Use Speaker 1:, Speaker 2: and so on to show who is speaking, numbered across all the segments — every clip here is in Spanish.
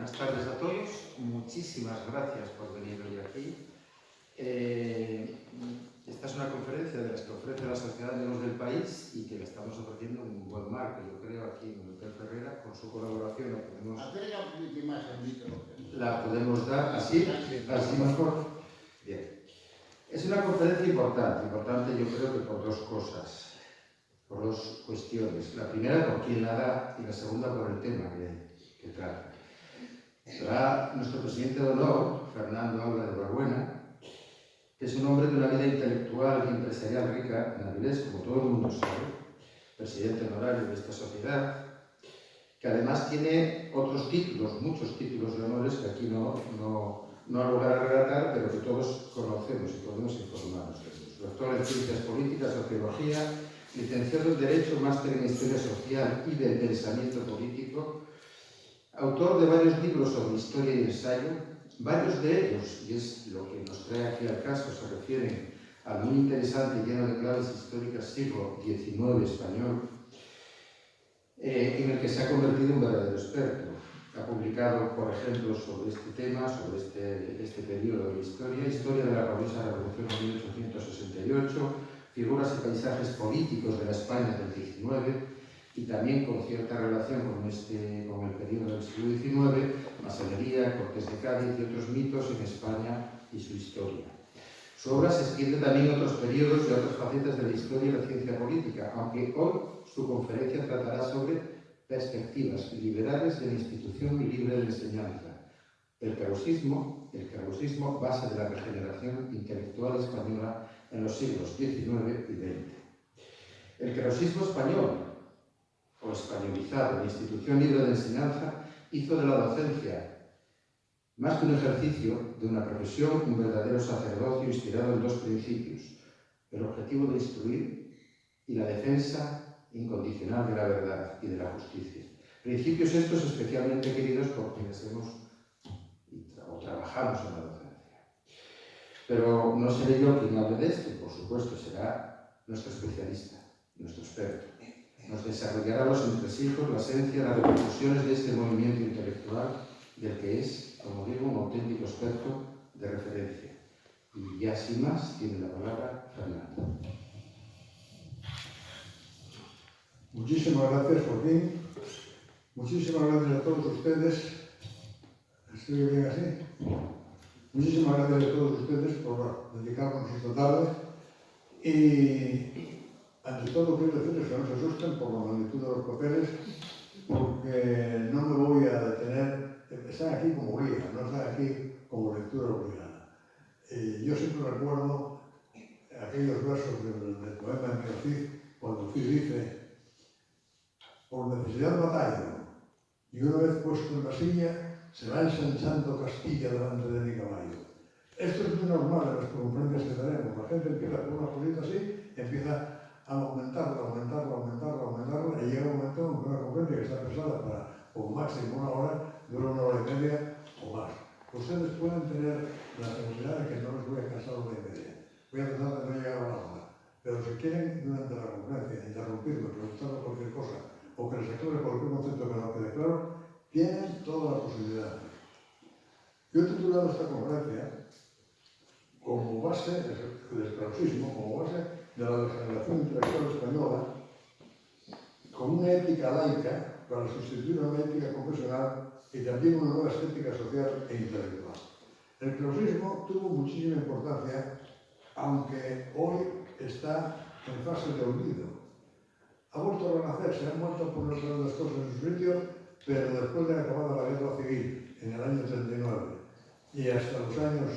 Speaker 1: Buenas tardes a todos. Muchísimas gracias por venir hoy aquí. Esta es una conferencia de las que ofrece la Sociedad de Amigos del País y que le estamos ofreciendo un buen marco, yo creo, aquí en el Hotel Ferrera. Con su colaboración la podemos dar así mejor. Bien. Es una conferencia importante yo creo que por dos cosas, por dos cuestiones. La primera por quién la da y la segunda por el tema que trata. Será nuestro presidente de honor, Fernando Aula de Barbuena, que es un hombre de una vida intelectual y empresarial rica en Avilés, como todo el mundo sabe, presidente honorario de esta sociedad, que además tiene otros títulos, muchos títulos de honores que aquí no ha lugar a relatar, pero que todos conocemos y podemos informarnos de ellos. Doctor en Ciencias Políticas, Sociología, licenciado en Derecho, máster en Historia Social y del Pensamiento Político, autor de varios libros sobre historia y ensayo, varios de ellos, y es lo que nos trae aquí al caso, se refieren al muy interesante y lleno de claves históricas siglo XIX español, en el que se ha convertido en un verdadero experto. Ha publicado, por ejemplo, sobre este tema, sobre este periodo de la historia, Historia de la gloriosa Revolución de 1868, Figuras y paisajes políticos de la España del XIX, y también con cierta relación con el periodo del siglo XIX, masonería, Cortes de Cádiz y otros mitos en España y su historia. Su obra se extiende también a otros periodos y a otras facetas de la historia y la ciencia política, aunque hoy su conferencia tratará sobre perspectivas liberales de la institución libre de enseñanza, el krausismo, base de la regeneración intelectual española en los siglos XIX y XX. El krausismo español, o españolizado, la institución libre de enseñanza, hizo de la docencia, más que un ejercicio de una profesión, un verdadero sacerdocio inspirado en dos principios: el objetivo de instruir y la defensa incondicional de la verdad y de la justicia. Principios estos especialmente queridos por quienes trabajamos en la docencia. Pero no seré yo quien hable de esto, por supuesto, será nuestro especialista, nuestro experto. Nos desarrollará los entresijos, la esencia, las repercusiones de este movimiento intelectual del que es, como digo, un auténtico experto de referencia. Y ya sin más, tiene la palabra Fernando.
Speaker 2: Muchísimas gracias, Joaquín. Muchísimas gracias a todos ustedes. ¿Estoy bien así? Muchísimas gracias a todos ustedes por dedicarnos esta tarde. Y ante todo quiero decirles que no se asusten por la magnitud de los papeles, porque no me voy a detener. Están aquí como guía, no están aquí como lectura obligada. Yo siempre recuerdo aquellos versos del poema de Cid, cuando Cid dice: por necesidad batallo, y una vez puesto en la silla, se va ensanchando Castilla delante de mi caballo. Esto es muy normal en las conferencias que tenemos. La gente empieza con una cosita así, empieza a aumentarla, y llega un momento en que una conferencia que está pensada para como máximo una hora, dura 1 hora y media o más. Ustedes pueden tener la seguridad de que no les voy a cansar 1 hora y media. Voy a tratar de no llegar a la hora. Pero si quieren, durante la conferencia, interrumpirme, preguntarme cualquier cosa, o que les aclare cualquier concepto que no quede claro, tienen toda la posibilidad. Yo he titulado esta conferencia como base del krausismo, como base de la degeneración intelectual española, como una ética laica para sustituir una ética confesional y también una nueva estética social e intelectual. El krausismo tuvo muchísima importancia, aunque hoy está en fase de olvido. Ha vuelto a renacer, se han vuelto a poner todas las cosas en su sitio, pero después de acabada la guerra civil, en el año 39, y hasta los años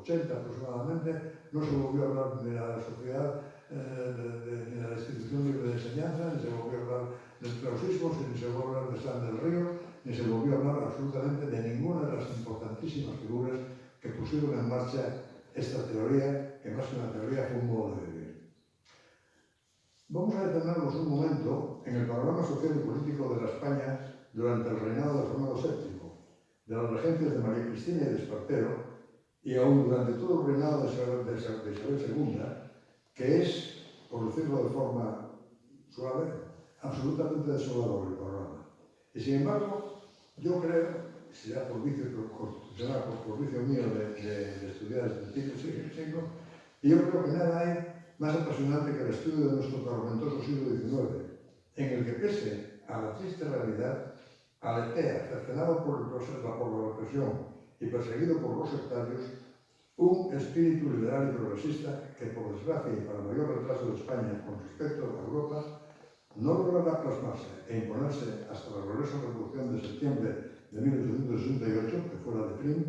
Speaker 2: 80 aproximadamente, no se volvió a hablar de la sociedad, ni de la institución libre de enseñanza, ni se volvió a hablar del krausismo, ni se volvió a hablar de San del Río, ni se volvió a hablar absolutamente de ninguna de las importantísimas figuras que pusieron en marcha esta teoría, que más que una teoría fue un modo de vivir. Vamos a detenernos un momento en el panorama social y político de la España durante el reinado de Fernando VII, de las regencias de María Cristina y de Espartero, y aún durante todo el reinado de Isabel II, que es, por decirlo de forma suave, absolutamente desolador el panorama. Y sin embargo, yo creo será por vicio constitucional, por vicio mío de estudiar desde el siglo, y yo creo que nada hay más apasionante que el estudio de nuestro tormentoso siglo XIX, en el que, pese a la triste realidad, aletea, cercenado por la represión y perseguido por los sectarios, un espíritu liberal y progresista que, por desgracia y para mayor retraso de España con respecto a Europa, no logrará plasmarse e imponerse hasta la gloriosa Revolución de septiembre de 1868, que fue la de Prim,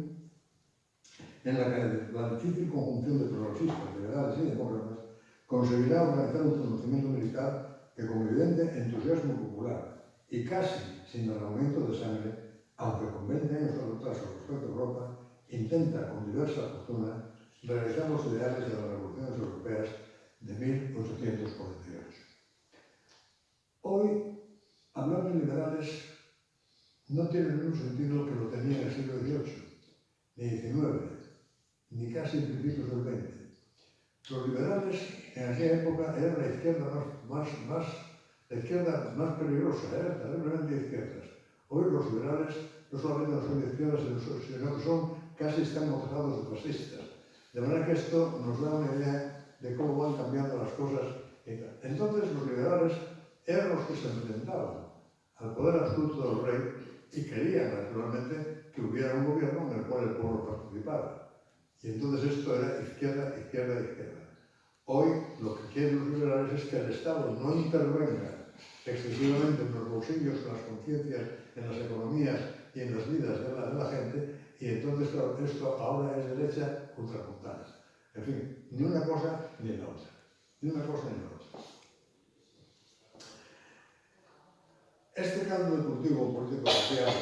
Speaker 2: en la que la difícil conjunción de progresistas, liberales y demócratas conseguirá organizar un conocimiento militar que, con evidente entusiasmo popular y casi sin derramamiento de sangre, aunque con 20 años de retraso respecto a Europa, intenta con diversa fortuna realizar los ideales de las revoluciones europeas de 1848. Hoy, hablar de liberales no tiene el mismo sentido que lo tenía en el siglo XVIII, ni XIX, ni casi en principios del XX. Los liberales en aquella época eran la izquierda la izquierda más peligrosa, eran terriblemente izquierdas. Hoy los liberales no solamente no son de izquierdas, sino que son casi están motivados de fascistas. De manera que esto nos da una idea de cómo van cambiando las cosas. Entonces los liberales eran los que se enfrentaban al poder absoluto del rey y querían, naturalmente, que hubiera un gobierno en el cual el pueblo participara. Y entonces esto era izquierda, izquierda, izquierda. Hoy lo que quieren los liberales es que el Estado no intervenga excesivamente en los bolsillos, en las conciencias, en las economías y en las vidas de la gente, y entonces, claro, esto ahora es derecha contrapuntada. En fin, ni una cosa ni la otra. Ni una cosa ni la otra. Este caldo de cultivo político-social,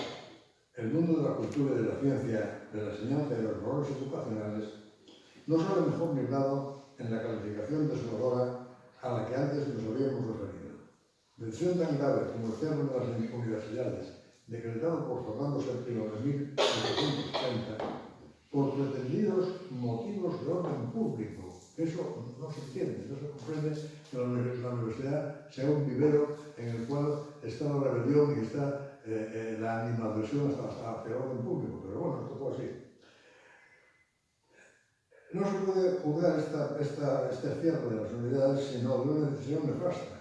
Speaker 2: el mundo de la cultura y de la ciencia, de la enseñanza y de los valores educacionales, no solo es mejor librado en la calificación desoladora a la que antes nos habíamos referido. Mención tan grave como el cierre de las universidades, decretado por Fernando VII en 1830, por pretendidos motivos de orden público. Eso no se entiende, no se comprende que la universidad sea un vivero en el cual está la rebelión y está la animadversión hacia el orden público. Pero bueno, esto fue así. No se puede juzgar este cierre de las unidades sino de una decisión nefasta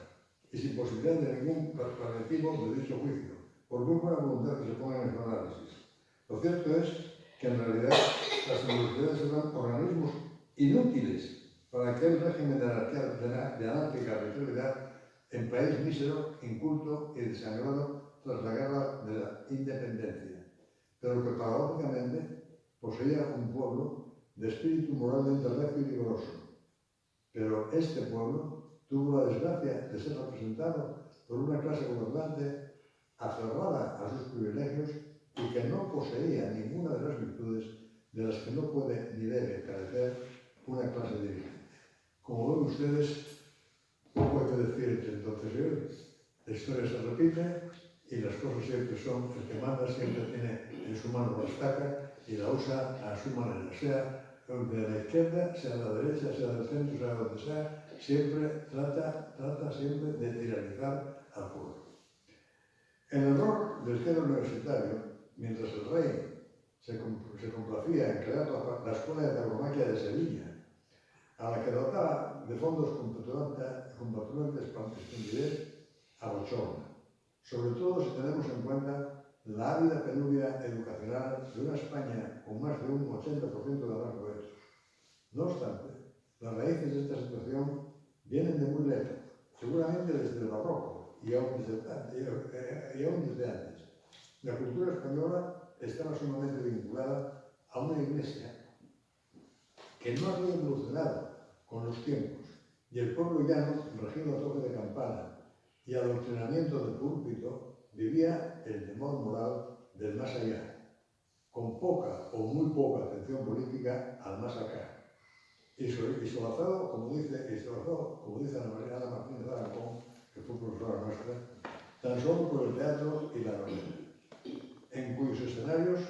Speaker 2: y sin posibilidad de ningún paliativo de dicho juicio, por muy buena voluntad que se ponga en el análisis. Lo cierto es que en realidad las universidades eran organismos inútiles para aquel régimen de anárquica arbitrariedad en país mísero, inculto y desangrado tras la guerra de la independencia, pero que paradójicamente poseía un pueblo de espíritu moralmente recio y vigoroso. Pero este pueblo tuvo la desgracia de ser representado por una clase gobernante aferrada a sus privilegios y que no poseía ninguna de las virtudes de las que no puede ni debe carecer una clase dirigente. Como ven ustedes, poco hay que decir entre entonces y hoy. La historia se repite y las cosas siempre son, el que manda siempre tiene en su mano la estaca y la usa a su manera, sea de la izquierda, sea de la derecha, sea del centro, sea donde sea, siempre trata siempre de tiranizar al pueblo. El error del cero universitario, mientras el rey se complacía en crear la Escuela de Tauromaquia de Sevilla, a la que dotaba de fondos compatulantes para extendidez, abochorna. Sobre todo si tenemos en cuenta la ávida penuria educacional de una España con más de un 80% de analfabetos. No obstante, las raíces de esta situación vienen de muy lejos, seguramente desde el barroco y aún desde antes. La cultura española estaba sumamente vinculada a una iglesia que no había evolucionado con los tiempos, y el pueblo llano, regido a toque de campana y adoctrinamiento del púlpito, vivía el temor moral del más allá, con poca o muy poca atención política al más acá. Y solazado, como dice Ana Martínez de Arancón, que fue profesora nuestra, tan solo por el teatro y la novela, en cuyos escenarios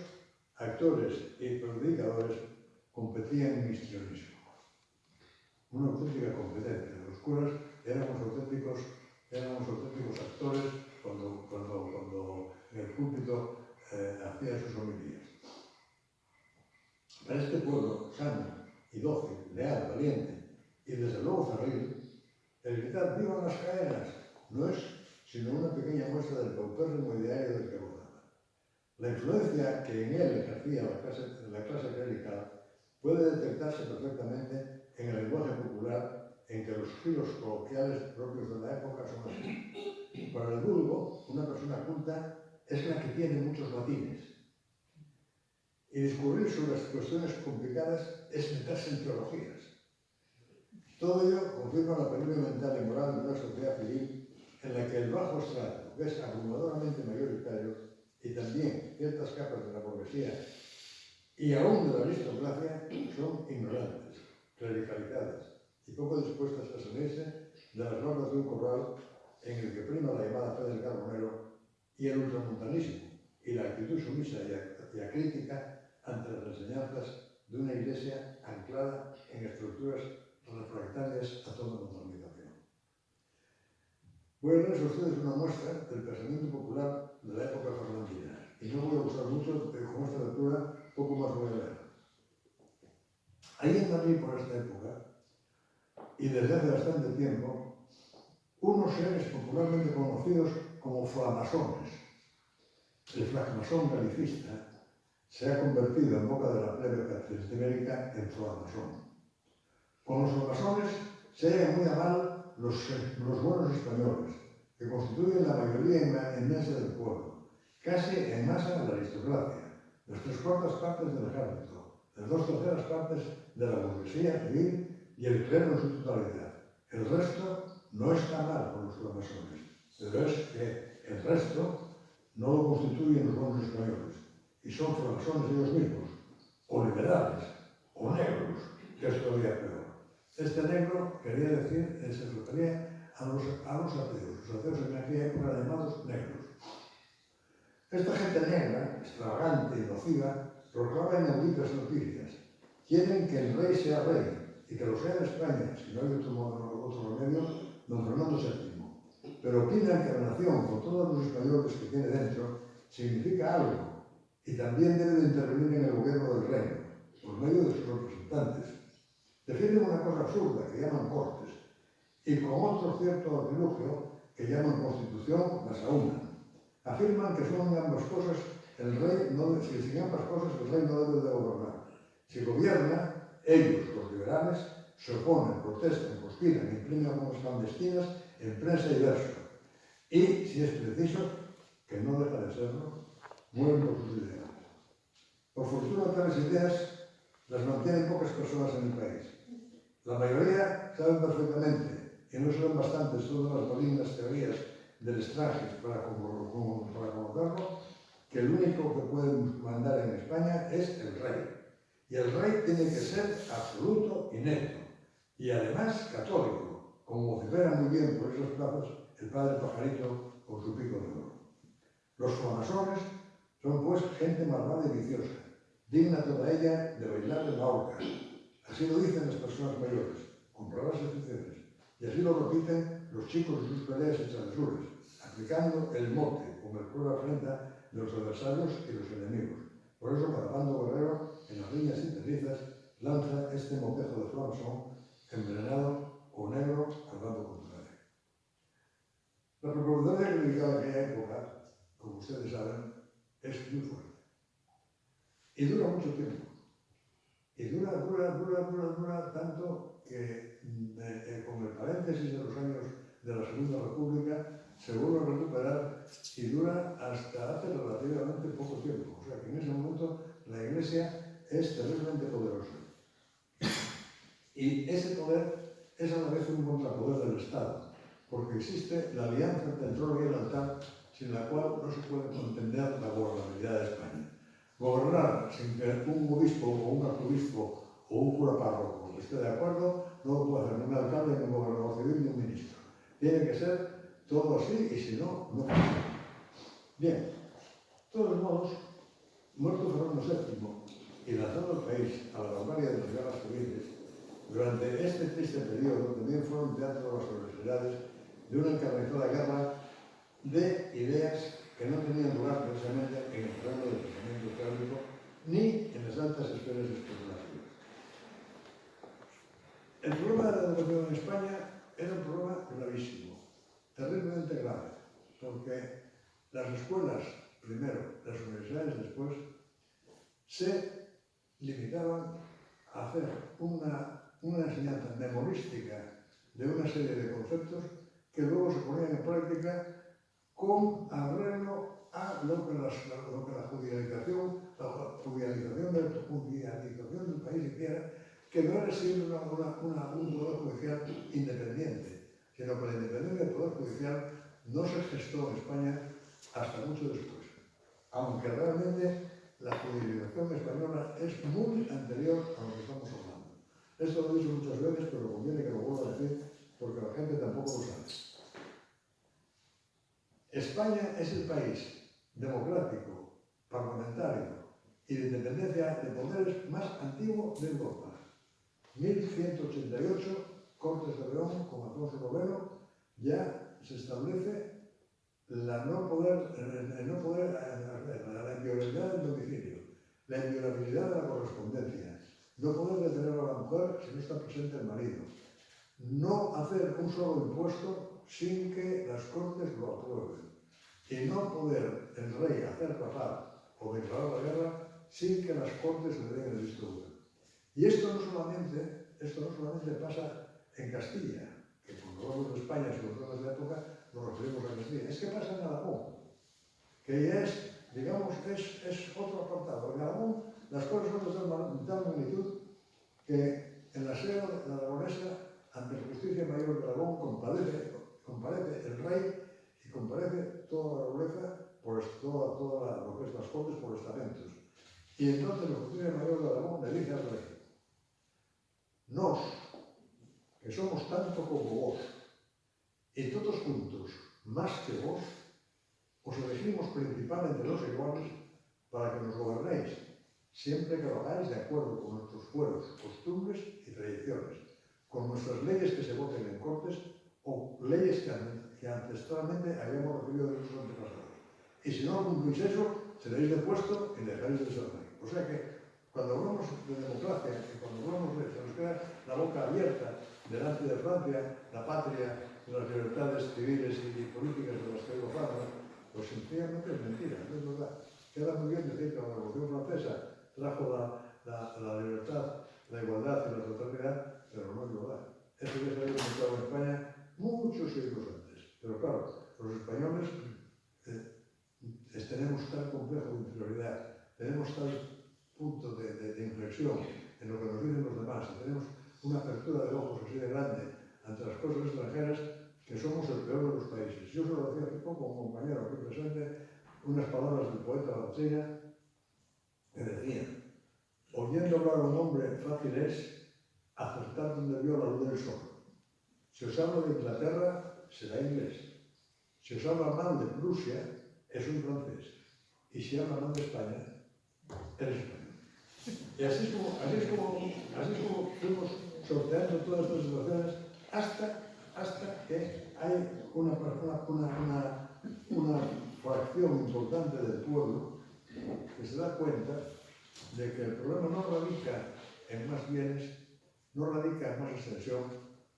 Speaker 2: actores y predicadores competían en histrionismo. Una auténtica competencia. Los curas éramos auténticos actores cuando en el púlpito hacía sus homilías. Para este pueblo sano y dócil, leal, valiente y desde luego cerril, el gritar ¡vivan las caenas! No es sino una pequeña muestra del paupérrimo ideario del que gozaba. La influencia que en él ejercía la clase clerical puede detectarse perfectamente en el lenguaje popular, en que los giros coloquiales propios de la época son así. Para el vulgo, una persona culta es la que tiene muchos latines. Y discurrir sobre las cuestiones complicadas es meterse en teologías. Todo ello confirma la penuria mental y moral de una sociedad civil en la que el bajo estrato, que es abrumadoramente mayoritario, y también ciertas capas de la burguesía y aún de la aristocracia, son ignorantes, clericalizadas y poco dispuestas a salirse de las normas de un corral en el que prima la llamada fe del carbonero y el ultramontanismo y la actitud sumisa y acrítica ante las enseñanzas de una iglesia anclada en estructuras refractarias a toda modernización. Voy a darles a ustedes una muestra del pensamiento popular de la época fernandina y no voy a usar mucho, pero con esta lectura poco más voy a leer. Hay en Madrid por esta época, y desde hace bastante tiempo, unos seres popularmente conocidos como flamasones. El francmasón galicista se ha convertido en boca de la plebe carismática en framasón. Con los flamasones se hallan muy a mal los buenos españoles, que constituyen la mayoría inmensa del pueblo, casi en masa de la aristocracia, las 3/4 partes del ejército, las 2/3 partes de la burguesía civil y el clero en su totalidad. El resto no está mal con los flamasones, pero es que el resto no lo constituyen los buenos españoles, y son flamasones ellos mismos, o liberales, o negros, que es todavía peor. Este negro quería decir, se refería a los ateos. Los ateos en aquella época eran llamados negros. Esta gente negra, extravagante y nociva, proclama inauditas noticias. Quieren que el rey sea rey y que lo sea en España, si no hay otro remedio, don Fernando VII. Pero opinan que la nación, con todos los españoles que tiene dentro, significa algo y también debe de intervenir en el gobierno del reino, por medio de sus representantes. Defienden una cosa absurda que llaman cortes y con otro cierto artilugio que llaman constitución las aúnan. Afirman que son ambas cosas el rey no, si sin ambas cosas el rey no debe de gobernar. Si gobierna, ellos, los liberales, se oponen, protestan, conspiran, imprimen bombas clandestinas en prensa y verso. Y, si es preciso, que no deja de serlo, mueren por sus ideas. Por fortuna, tales ideas las mantienen pocas personas en el país. La mayoría saben perfectamente, y no son bastantes todas las malignas teorías del extranjero para colocarlo, que el único que puede mandar en España es el rey. Y el rey tiene que ser absoluto y neto, y además católico, como vocifera muy bien por esas plazas el padre Pajarito con su pico de oro. Los flamasones son pues gente malvada y viciosa, digna toda ella de bailar en la horca. Así lo dicen las personas mayores, con raras excepciones, y así lo repiten los chicos de sus peleas y travesuras, aplicando el mote como el cruel afrenta de los adversarios y los enemigos. Por eso cada bando guerrero, en las líneas interrizas, lanza este motejo de flamasón envenenado o negro al bando contrario. La propaganda clerical de aquella época, como ustedes saben, es muy fuerte. Y dura mucho tiempo. Y dura tanto que con el paréntesis de los años de la Segunda República se vuelve a recuperar y dura hasta hace relativamente poco tiempo. O sea que en ese momento la Iglesia es terriblemente poderosa. Y ese poder es a la vez un contrapoder del Estado, porque existe la alianza entre el trono y el altar, sin la cual no se puede contender la gobernabilidad de España. Gobernar sin que un obispo o un arzobispo o un cura párroco esté de acuerdo, no lo puede hacer ni un alcalde, ni un gobernador civil, ni un ministro. Tiene que ser todo así y si no, no funciona. Bien, de todos modos, muerto Fernando VII y lanzado el país a la vanguardia de las guerras civiles, durante este triste periodo también fueron teatro las universidades de una encarnizada guerra de ideas que no tenían lugar precisamente en el plano del pensamiento teórico ni en las altas esferas especulativas. El problema de la educación en España era un problema gravísimo, terriblemente grave, porque las escuelas, primero, las universidades después, se limitaban a hacer una enseñanza memorística de una serie de conceptos que luego se ponían en práctica con arreglo a lo que la judialización del país hiciera, que no era siempre un poder judicial independiente, sino que la independencia del poder judicial no se gestó en España hasta mucho después, aunque realmente la judicialización española es muy anterior a lo que estamos hablando. Esto lo he dicho muchas veces, pero conviene que lo vuelva a decir porque la gente tampoco lo sabe. España es el país democrático, parlamentario y de independencia de poderes más antiguo de Europa. 1188, Cortes de León, con Alfonso IX, ya se establece la inviolabilidad del domicilio, la inviolabilidad de la correspondencia, no poder detener a la mujer si no está presente el marido, no hacer un solo impuesto sin que las Cortes lo aprueben y no poder el rey hacer papar o declarar la guerra sin que las Cortes le den el visto bueno. Y esto no solamente pasa en Castilla, que cuando hablamos de España, sobre todo en esa época, nos referimos a Castilla. Es que pasa en Aragón, que ya es, digamos, es otro apartado. En Aragón las cosas son de tal magnitud que en la sede de la aragonesa, ante la justicia mayor de Aragón, comparece el rey y comparece toda la nobleza, toda lo que es las Cortes por estamentos. Y entonces la justicia mayor de Aragón le dice al rey: nos, que somos tanto como vos, y todos juntos, más que vos, os elegimos principal entre los iguales para que nos gobernéis, siempre que lo hagáis de acuerdo con nuestros fueros, costumbres y tradiciones, con nuestras leyes que se voten en Cortes o leyes que ancestralmente hayamos recibido de nuestros antepasados. Y si no cumplís eso, seréis depuesto y dejaréis de ser rey. O sea que, cuando hablamos de democracia y cuando hablamos de se nos queda la boca abierta delante de Francia, la patria de las libertades civiles y políticas de las que gozamos, pues sencillamente es mentira, no es verdad. Queda muy bien decir que la Revolución Francesa trajo la libertad, la igualdad y la fraternidad, pero no es verdad. Eso ya se había demostrado en España muchos siglos antes. Pero claro, los españoles tenemos tal complejo de inferioridad, tenemos tal punto de inflexión en lo que nos dicen los demás, y tenemos una apertura de ojos así de grande ante las cosas extranjeras, que somos el peor de los países. Yo se lo decía hace poco a un compañero aquí presente, unas palabras del poeta Barcena, que decía: oyendo hablar a un hombre fácil es acertar donde vio la luz del sol. Si os hablo de Inglaterra, será inglés. Si os habla mal de Prusia, es un francés. Y si habla mal de España, eres español. Y así es como fuimos sorteando todas estas situaciones hasta que hay una fracción importante del pueblo que se da cuenta de que el problema no radica en más bienes, no radica en más extensión,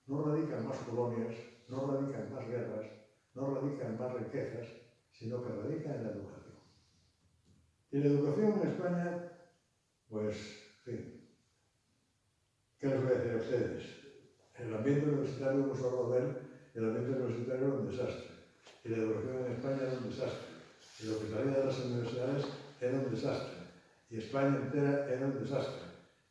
Speaker 2: no radica en más colonias, no radica en más guerras, no radica en más riquezas, sino que radica en la educación. Y la educación en España, pues, en fin, ¿qué les voy a decir a ustedes? El ambiente universitario, hemos hablado de él, el ambiente universitario era un desastre. Y la educación en España era un desastre. Y lo que salía de las universidades era un desastre. Y España entera era un desastre.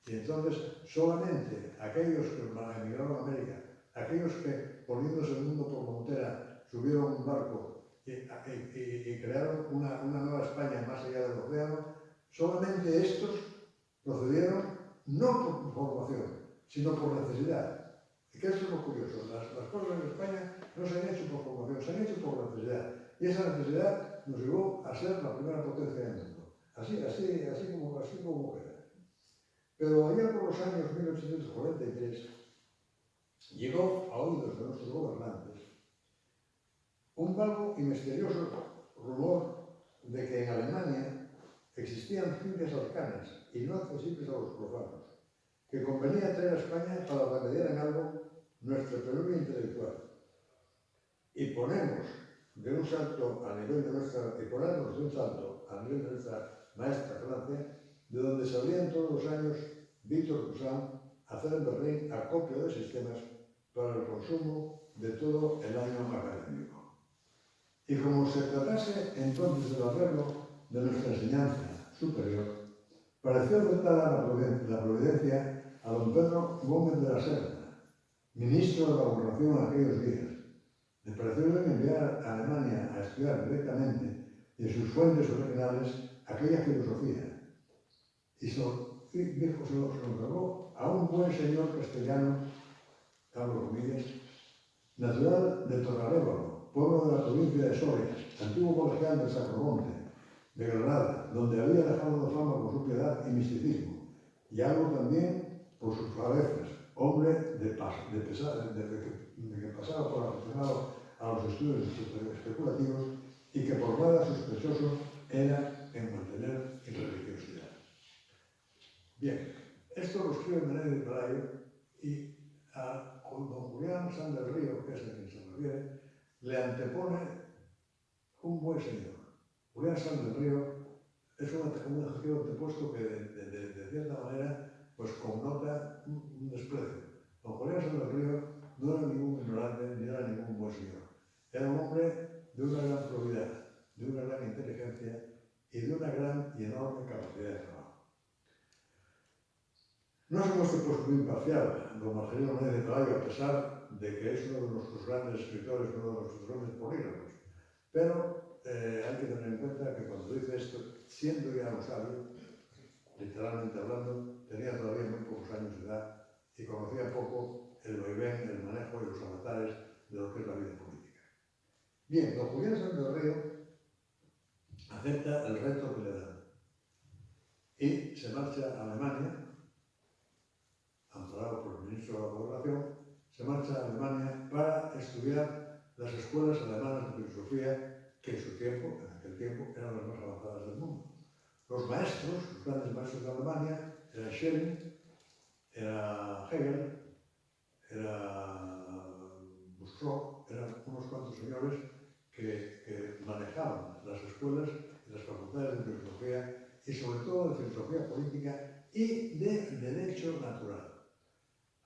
Speaker 2: Y entonces, solamente aquellos que emigraron a América, aquellos que, poniéndose el mundo por montera, subieron un barco y crearon una nueva España más allá del océano, solamente estos procedieron no por formación, sino por necesidad. Y que eso es lo curioso, las cosas en España no se han hecho por formación, se han hecho por necesidad. Y esa necesidad nos llevó a ser la primera potencia del mundo. Así como queda. Pero allá por los años 1843 llegó a oídos de nuestros gobernantes un vago y misterioso rumor de que en Alemania existían ciencias arcanas y no accesibles a los profanos, que convenía traer a España para remediar en algo nuestra penuria intelectual. Y ponernos de un salto a nivel de nuestra maestra Francia, de donde salían todos los años Víctor Toussaint a hacer en Berlín acopio de sistemas para el consumo de todo el año académico. Y como se tratase entonces del arreglo de nuestra enseñanza superior, pareció aceptada la providencia a don Pedro Gómez de la Serna, ministro de la Gobernación en aquellos días. Le pareció bien enviar a Alemania a estudiar directamente de sus fuentes originales aquella filosofía. Y se lo encargó a un buen señor castellano, Carlos Romíguez, natural de Torrelévalo, pueblo de la provincia de Soria, antiguo colegial del Sacromonte, de Granada, donde había dejado la fama por su piedad y misticismo, y algo también por sus rarezas, hombre que pasaba por aficionado a los estudios especulativos y que por nada sospechoso era en mantener irreligiosidad. Bien, esto lo escribe Menéndez Pelayo y a don Julián San del Río, que es a quien se refiere, le antepone un buen señor. Julián San del Río es un adjetivo antepuesto que de cierta manera pues connota un desprecio. Don Julián San del Río no era ningún ignorante ni era ningún buen señor. Era un hombre de una gran probidad, de una gran inteligencia y de una gran y enorme capacidad de trabajo. No se muestra por su imparcial, don Marcelino Menéndez Pelayo, a pesar de que es uno de nuestros grandes escritores, uno de nuestros grandes polígrafos, pero hay que tener en cuenta que cuando dice esto, siendo ya un sabio, literalmente hablando, tenía todavía muy pocos años de edad y conocía poco el vaivén, el manejo y los avatares de lo que es la vida política. Bien, don Julián San del Río acepta el reto que le dan y se marcha a Alemania, amparado por el ministro de la Gobernación, se marcha a Alemania para estudiar las escuelas alemanas de filosofía que en su tiempo, en aquel tiempo, eran las más avanzadas del mundo. Los maestros, los grandes maestros de Alemania, eran Schelling, era Hegel, era Bustro, eran unos cuantos señores que manejaban las escuelas y las facultades de filosofía y sobre todo de filosofía política y de derecho natural.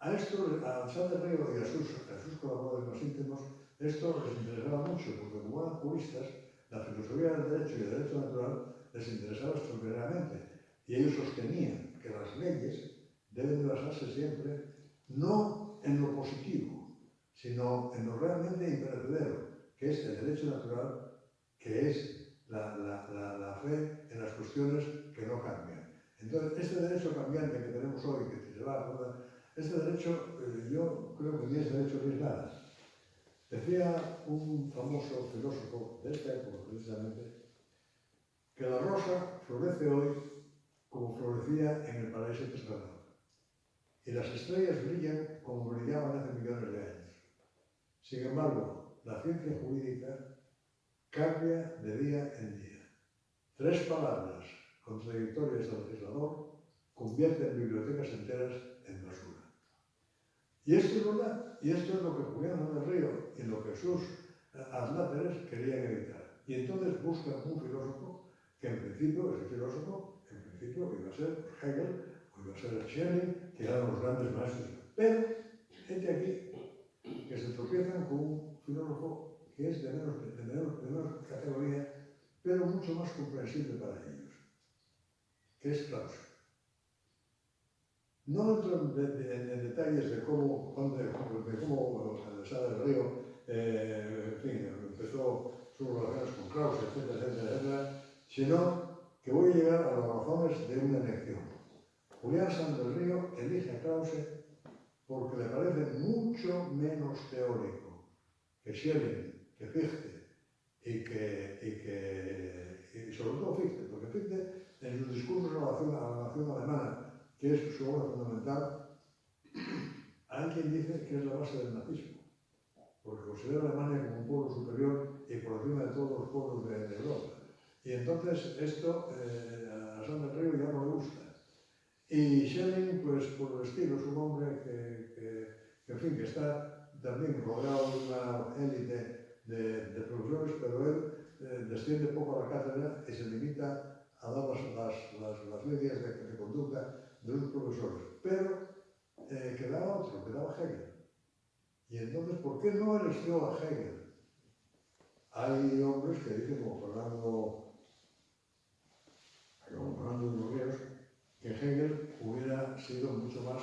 Speaker 2: A esto, a San del Río y a sus colaboradores más íntimos, esto les interesaba mucho, porque como eran juristas, la filosofía del derecho y el derecho natural les interesaba extraordinariamente. Y ellos sostenían que las leyes deben de basarse siempre no en lo positivo, sino en lo realmente imperecedero, que es el derecho natural, que es la fe en las cuestiones que no cambian. Entonces, este derecho cambiante que tenemos hoy, que se va a poder, este derecho, yo creo que ni es derecho ni es nada. Decía un famoso filósofo de esta época, precisamente, que la rosa florece hoy como florecía en el paraíso terrenal, y las estrellas brillan como brillaban hace millones de años. Sin embargo, la ciencia jurídica cambia de día en día. 3 palabras contradictorias del legislador convierten bibliotecas enteras en basura. Y esto es verdad, y esto es lo que Julián San del Río y lo que sus adláteres querían evitar. Y entonces buscan un filósofo que en principio, ese filósofo, en principio iba a ser Hegel, o iba a ser Schelling, que eran los grandes maestros. Pero, gente aquí que se tropiezan con un filósofo que es de menor categoría, pero mucho más comprensible para ellos, que es Krause. No entro en detalles de cómo Sá del Río en fin, empezó sus relaciones con Krause, etcétera, sino que voy a llegar a las razones de una elección. Julián San del Río elige a Krause porque le parece mucho menos teórico que Schelling, que Fichte y sobre todo Fichte, porque Fichte en sus discursos a la nación alemana, que es su obra fundamental, hay quien dice que es la base del nazismo, porque considera a Alemania como un pueblo superior y por encima de todos los pueblos de Europa. Y entonces esto a Sandra Río ya no le gusta. Y Schelling, pues por el estilo, es un hombre que en fin, que está también rodeado de una élite de profesores, pero él desciende poco a la cátedra y se limita a dar las medias de conducta de los profesores. Pero quedaba otro, quedaba Hegel. Y entonces, ¿por qué no eligió a Hegel? Hay hombres que dicen, como Fernando de los Ríos, que Hegel hubiera sido mucho más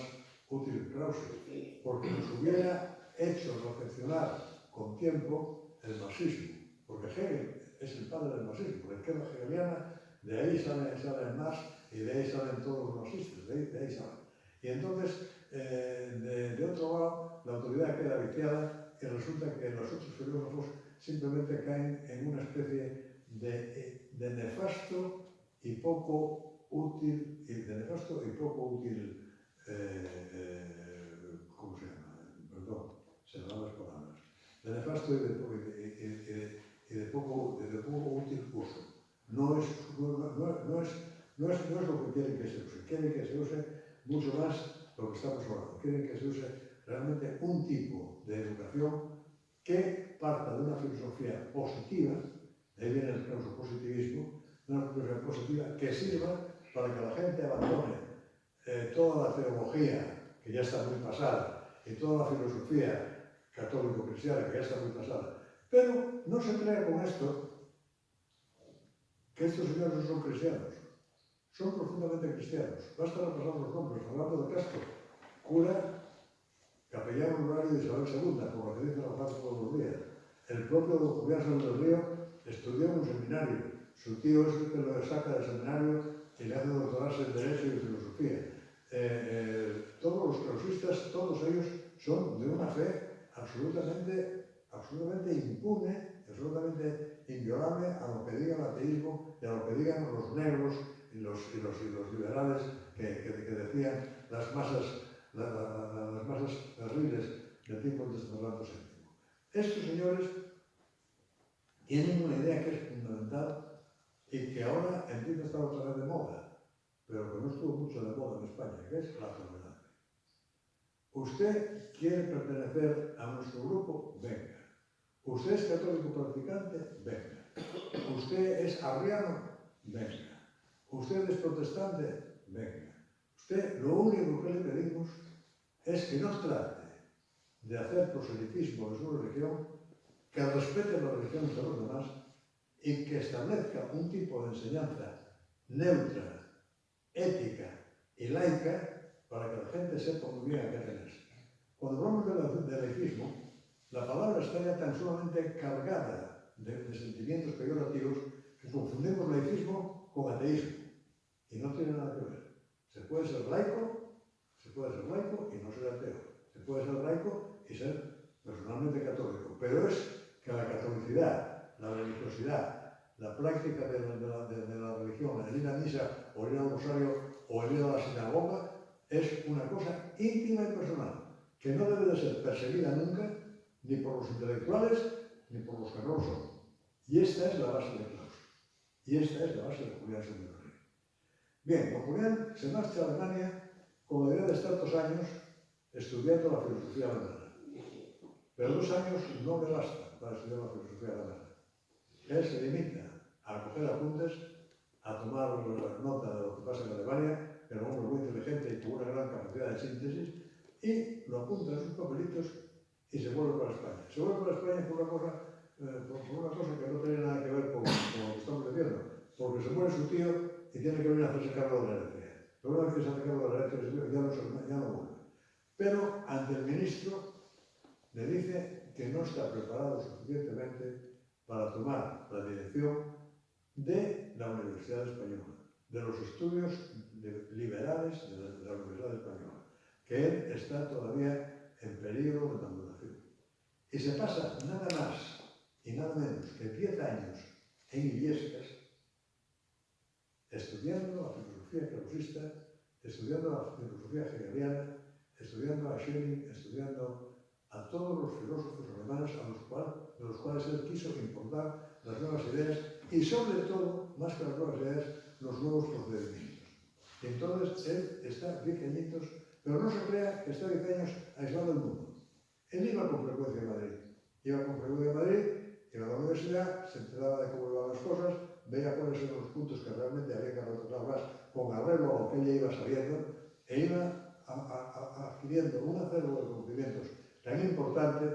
Speaker 2: útil que Krause, porque nos hubiera hecho reflexionar con tiempo el marxismo, porque Hegel es el padre del marxismo, la izquierda hegeliana, de ahí sale Marx y de ahí salen todos los marxistas, de ahí salen. Y entonces, de otro lado, la autoridad queda viciada y resulta que los otros filósofos simplemente caen en una especie de nefasto y poco útil, ¿cómo se llama? Perdón, se me van las palabras. De nefasto y de poco útil uso. No es lo que quieren que se use. Quieren que se use mucho más lo que estamos hablando. Quieren que se use realmente un tipo de educación que parta de una filosofía positiva, de ahí viene el famoso positivismo, una filosofía positiva que sirva para que la gente abandone toda la teología, que ya está muy pasada, y toda la filosofía católico-cristiana, que ya está muy pasada. Pero no se crea con esto que estos señores no son cristianos. Son profundamente cristianos. Basta repasar los nombres. Fernando de Castro, cura, capellán honorario de Isabel II, por lo que dice la frase todos los días. El propio don Julián Sánchez del Río estudió en un seminario. Su tío es el que lo saca del seminario y le hace doctorarse en Derecho y Filosofía. Todos los clausistas, todos ellos son de una fe absolutamente impune, absolutamente inviolable a lo que diga el ateísmo y a lo que digan los negros y los liberales que decían las masas terribles del tiempo de Fernando VII. Estos señores tienen una idea que es fundamental y que ahora empieza a estar otra vez de moda, pero que no estuvo mucho de moda en España, que es la tolerancia. ¿Usted quiere pertenecer a nuestro grupo? Venga. ¿Usted es católico practicante? Venga. ¿Usted es arriano? Venga. ¿Usted es protestante? Venga. Usted, lo único que le pedimos es que no trate de hacer proselitismo de su religión, que respete las religiones de los demás y que establezca un tipo de enseñanza neutra, ética y laica para que la gente sepa muy bien a qué atenerse. Cuando hablamos del laicismo, la palabra está ya tan solamente cargada de sentimientos peyorativos que confundimos laicismo con ateísmo. Y no tiene nada que ver. Se puede ser laico y no ser ateo. Se puede ser laico y ser personalmente católico. Pero es que la catolicidad, la religiosidad, la práctica de la religión, el ir a misa o el ir al rosario o el ir a la sinagoga, es una cosa íntima y personal, que no debe de ser perseguida nunca, ni por los intelectuales, ni por los que no lo son. Y esta es la base de Klaus. Y esta es la base de Julián Sánchez del Río. Bien, don Julián se marcha a Alemania con la idea de estar 2 años estudiando la filosofía alemana. Pero 2 años no le basta para estudiar la filosofía alemana. Él se limita a coger apuntes, a tomar nota de lo que pasa en Alemania, que era un hombre muy inteligente y con una gran capacidad de síntesis, y lo apunta en sus papelitos y se vuelve para España. Se vuelve para España por una cosa que no tiene nada que ver con lo que estamos diciendo, porque se muere su tío y tiene que venir a hacerse cargo de la herencia. Pero una vez que se hace cargo de la herencia, ya no vuelve. Pero ante el ministro le dice que no está preparado suficientemente para tomar la dirección de la Universidad Española, de los estudios liberales de la Universidad Española, que él está todavía en peligro de abandonación. Y se pasa nada más y nada menos que 10 años en Illescas estudiando la filosofía clausista, estudiando la filosofía hegeliana, estudiando a Schelling, estudiando a todos los filósofos alemanes de los cuales él quiso importar las nuevas ideas y sobre todo más que las nuevas ideas, los nuevos procedimientos. Y entonces él está 10 añitos, pero no se crea que está 10 años aislado del mundo. Él iba con frecuencia a Madrid. Iba con frecuencia a Madrid, iba a la universidad, se enteraba de cómo iban las cosas, veía cuáles eran los puntos que realmente había que retratar más con arreglo a lo que ella iba sabiendo, e iba adquiriendo una serie de conocimientos tan importante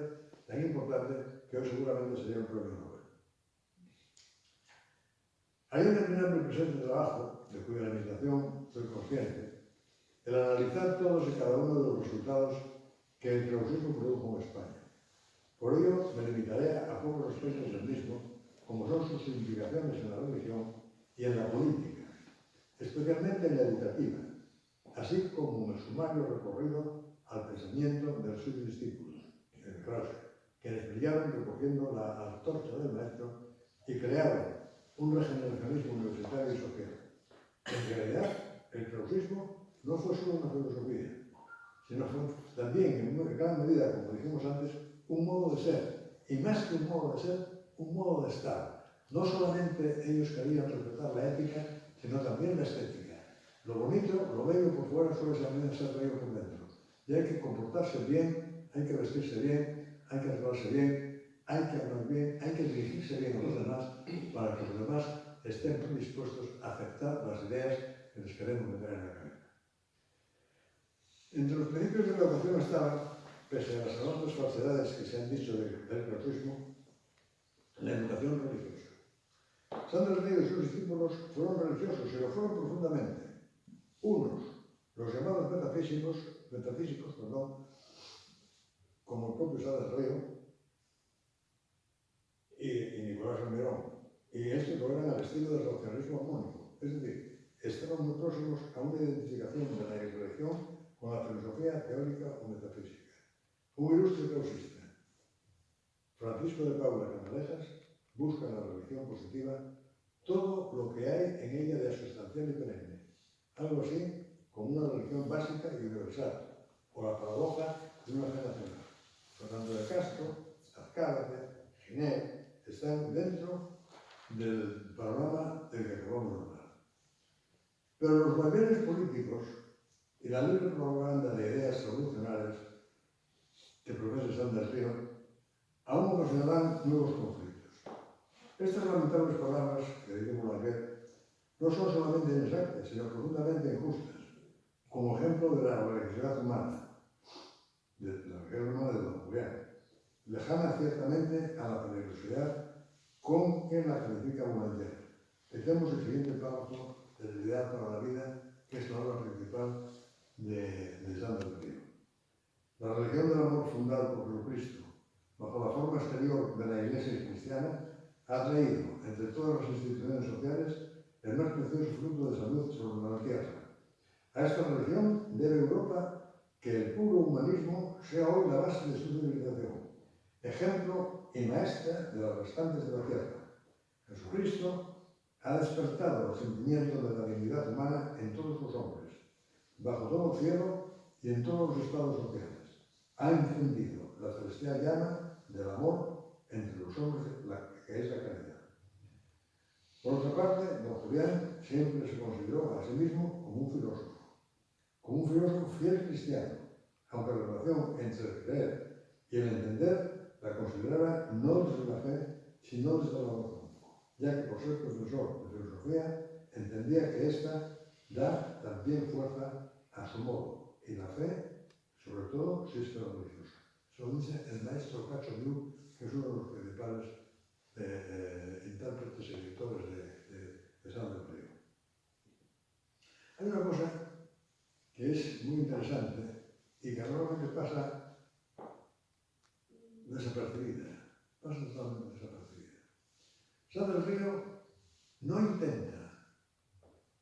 Speaker 2: que hoy seguramente sería un premio Nobel. Hay un determinado presente trabajo, de cuya limitación soy consciente, el analizar todos y cada uno de los resultados que el clausismo produjo en España. Por ello, me limitaré a pocos aspectos del mismo, como son sus significaciones en la religión y en la política, especialmente en la educativa, así como en el sumario recorrido al pensamiento de sus discípulos, en clase, quienes brillaron recogiendo la antorcha del maestro y crearon un regeneracionismo universitario y social. En realidad, el clausismo no fue solo una filosofía, sino fue también, en gran medida, como dijimos antes, un modo de ser, y más que un modo de ser, un modo de estar. No solamente ellos querían respetar la ética, sino también la estética. Lo bonito, lo bello por fuera suele también ser bello por dentro. Y hay que comportarse bien, hay que vestirse bien, hay que arreglarse bien, hay que hablar bien, hay que dirigirse bien a los demás para que los demás estén predispuestos a aceptar las ideas que les queremos meter en la cabeza. Entre los principios de la educación estaba, pese a las enormes falsedades que se han dicho del clausismo, la educación religiosa. Santo Río y sus discípulos fueron religiosos y lo fueron profundamente. Unos, los llamados metafísicos, como el propio Santo Río y Nicolás Almirón, y estos lo eran al estilo del racionalismo armónico, es decir, estaban muy próximos a una identificación de la religión con la filosofía teórica o metafísica. Un ilustre clausista, Francisco de Paula Canalejas, busca en la religión positiva todo lo que hay en ella de sustancial y perenne, algo así como una religión básica y universal, o la paradoja de una fe nacional. Fernando de Castro, Azcárate, Giner, están dentro del panorama del que acabamos de hablar. Pero los vaivenes políticos y la libre propaganda de ideas revolucionarias que profesa Santo Río aún ocasionarán nuevos conflictos. Estas lamentables palabras que dijimos ayer no son solamente inexactas, sino profundamente injustas, como ejemplo de la religiosidad humana, de Don Julián, lejana ciertamente a la peligrosidad con que la califica Boulanger. Tenemos el siguiente párrafo del ideal para la vida, que es la obra principal de Santo Río. La religión del amor fundada por Jesucristo, bajo la forma exterior de la Iglesia cristiana, ha traído, entre todas las instituciones sociales, el más precioso fruto de salud sobre la tierra. A esta religión debe Europa que el puro humanismo sea hoy la base de su civilización, ejemplo y maestra de las restantes de la tierra. Jesucristo ha despertado el sentimiento de la dignidad humana en todos los hombres, bajo todo el cielo y en todos los estados sociales. Ha encendido la celestial llama del amor entre los hombres, que es la caridad. Por otra parte, don Julián siempre se consideró a sí mismo como un filósofo fiel cristiano, aunque la relación entre el creer y el entender la consideraba no desde la fe, sino desde la razón, ya que por ser profesor de filosofía entendía que ésta da también fuerza a su modo, y la fe, sobre todo, si es religiosa. Eso lo dice el maestro Cacho Viu, que es uno de los principales intérpretes y editores de Santo Río. Hay una cosa que es muy interesante y que normalmente pasa desapercibida, pasa totalmente desapercibida. Santo Río no intenta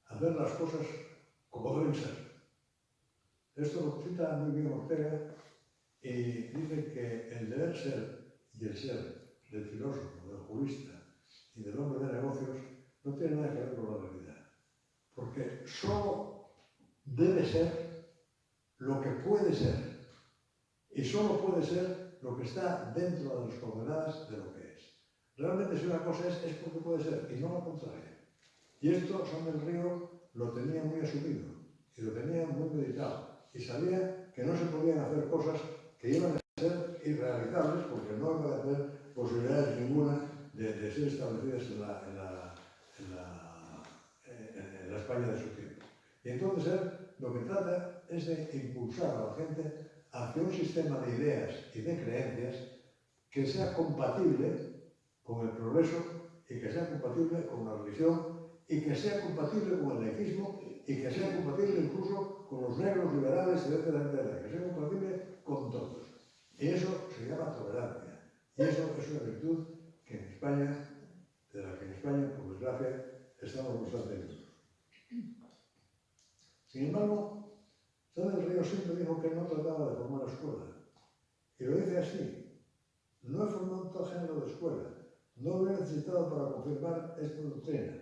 Speaker 2: hacer las cosas como deben ser. Esto lo cita muy bien Ortega y dice que el deber ser y el ser del filósofo, del jurista y del hombre de negocios no tiene nada que ver con la realidad. Porque solo debe ser lo que puede ser. Y solo puede ser lo que está dentro de las coordenadas de lo que es. Realmente si una cosa es porque puede ser y no lo contrario. Y esto San del Río lo tenía muy asumido y lo tenía muy meditado. Y sabía que no se podían hacer cosas que iban a ser irrealizables porque no iban a tener posibilidades ninguna de ser establecidas en la España de su tiempo. Y entonces él lo que trata es de impulsar a la gente hacia un sistema de ideas y de creencias que sea compatible con el progreso y que sea compatible con la religión y que sea compatible con el laicismo y que sea compatible incluso con los negros liberales, etcétera, etcétera, que sea compatible con todos. Y eso se llama tolerancia. Y eso es una virtud que en España, de la que en España, por desgracia, estamos bastante lejos. Sin embargo, San del Río siempre dijo que no trataba de formar escuela. Y lo dice así: no he formado todo género de escuela, no lo he necesitado para confirmar esta doctrina.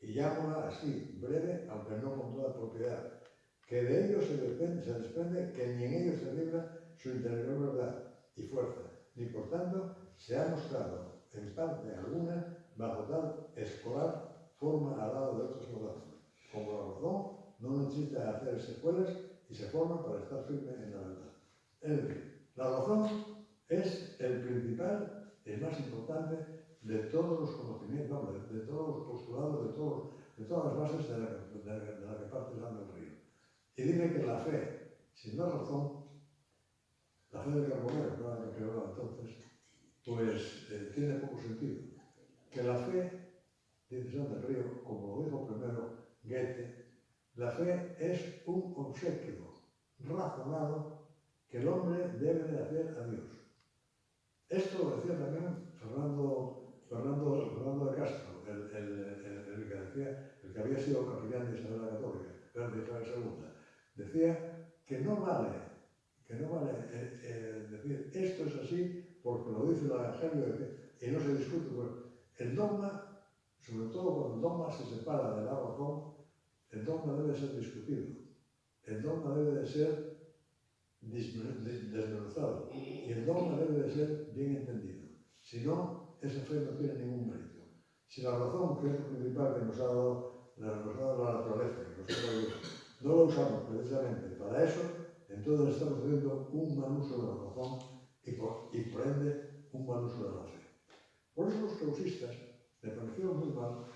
Speaker 2: Y llámala así, breve, aunque no con toda propiedad, que de ellos se desprende que ni en ellos se libra su interior verdad y fuerza, ni por tanto se ha mostrado en parte alguna bajo tal escolar forma al lado de otros modazos. Como la razón no necesita hacer secuelas y se forma para estar firme en la verdad. Es decir, la razón es el principal, el más importante de todos los conocimientos, de todos los postulados, de todas las bases de la que parte San del Río. Y dice que la fe, sin la razón, la fe del Carbonero, que era la que creó entonces, pues tiene poco sentido. Que la fe, dice San del Río, como lo dijo primero Goethe, la fe es un obsequio razonado que el hombre debe de hacer a Dios. Esto lo decía también Fernando de Castro, el que había sido capellán de Isabel la Católica, de Isabel II. Decía que no vale decir esto es así porque lo dice el Evangelio y no se discute. El dogma, sobre todo cuando el dogma se separa de la razón, el dogma debe ser discutido, el dogma debe de ser desmenuzado y el dogma debe de ser bien entendido. Si no, esa fe no tiene ningún mérito. Si la razón, que es lo principal que nos ha dado la naturaleza, no la usamos precisamente para eso, entonces estamos haciendo un mal uso de la razón y por ende un mal uso de la fe. Por eso los clausistas le parecieron muy mal,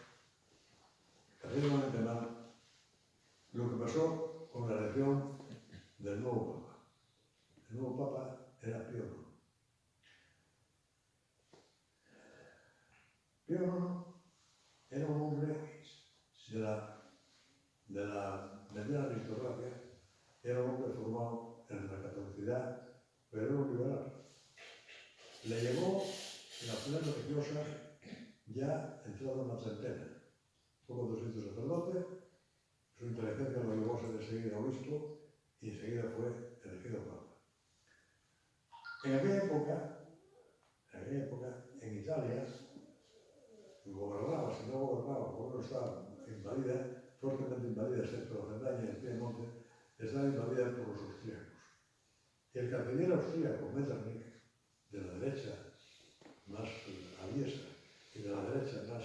Speaker 2: terriblemente mal, lo que pasó con la elección del nuevo Papa. El nuevo Papa era Pío IX. Pío IX era un hombre de la mediana aristocracia, era un hombre formado en la catolicidad, pero era un liberal. Le llegó la plena religiosa ya entrado en la treintena. Fue cuando se hizo sacerdote, su inteligencia lo llevó a ser enseguida obispo y enseguida fue elegido papa. En aquella época, en Italia, gobernaba, si no gobernaba, por uno estaba invadida, fuertemente invadida, excepto la Cerdaña y el Piemonte, estaba invadida por los austríacos. Y el canciller austríaco, Metternich, de la derecha más aviesa y de la derecha más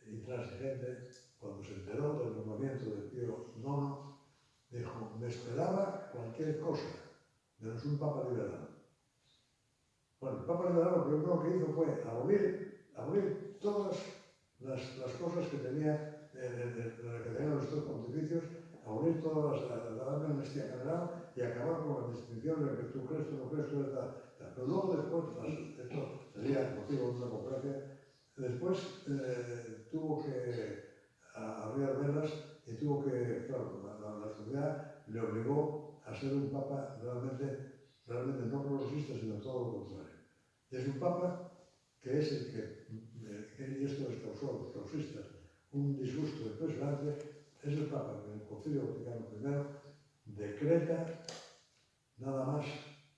Speaker 2: intransigente, cuando se enteró del nombramiento de Pío IX, dijo: me esperaba cualquier cosa, menos un papa liberal. Bueno, el papa liberal lo primero que hizo fue abolir todas las cosas que tenía que tenían los dos pontificios, abolir todas la amnistía general y acabar con las distinciones de que tú crees, tú no crees, tú eres tal. Pero luego después, esto sería motivo de una conferencia, después tuvo que abrir velas y tuvo que, claro, la sociedad le obligó a ser un papa realmente no progresista, sino todo lo contrario. Y es un papa que es el que, y esto les causó a los clausistas un disgusto impresionante, es el papa que en el Concilio Vaticano I decreta nada más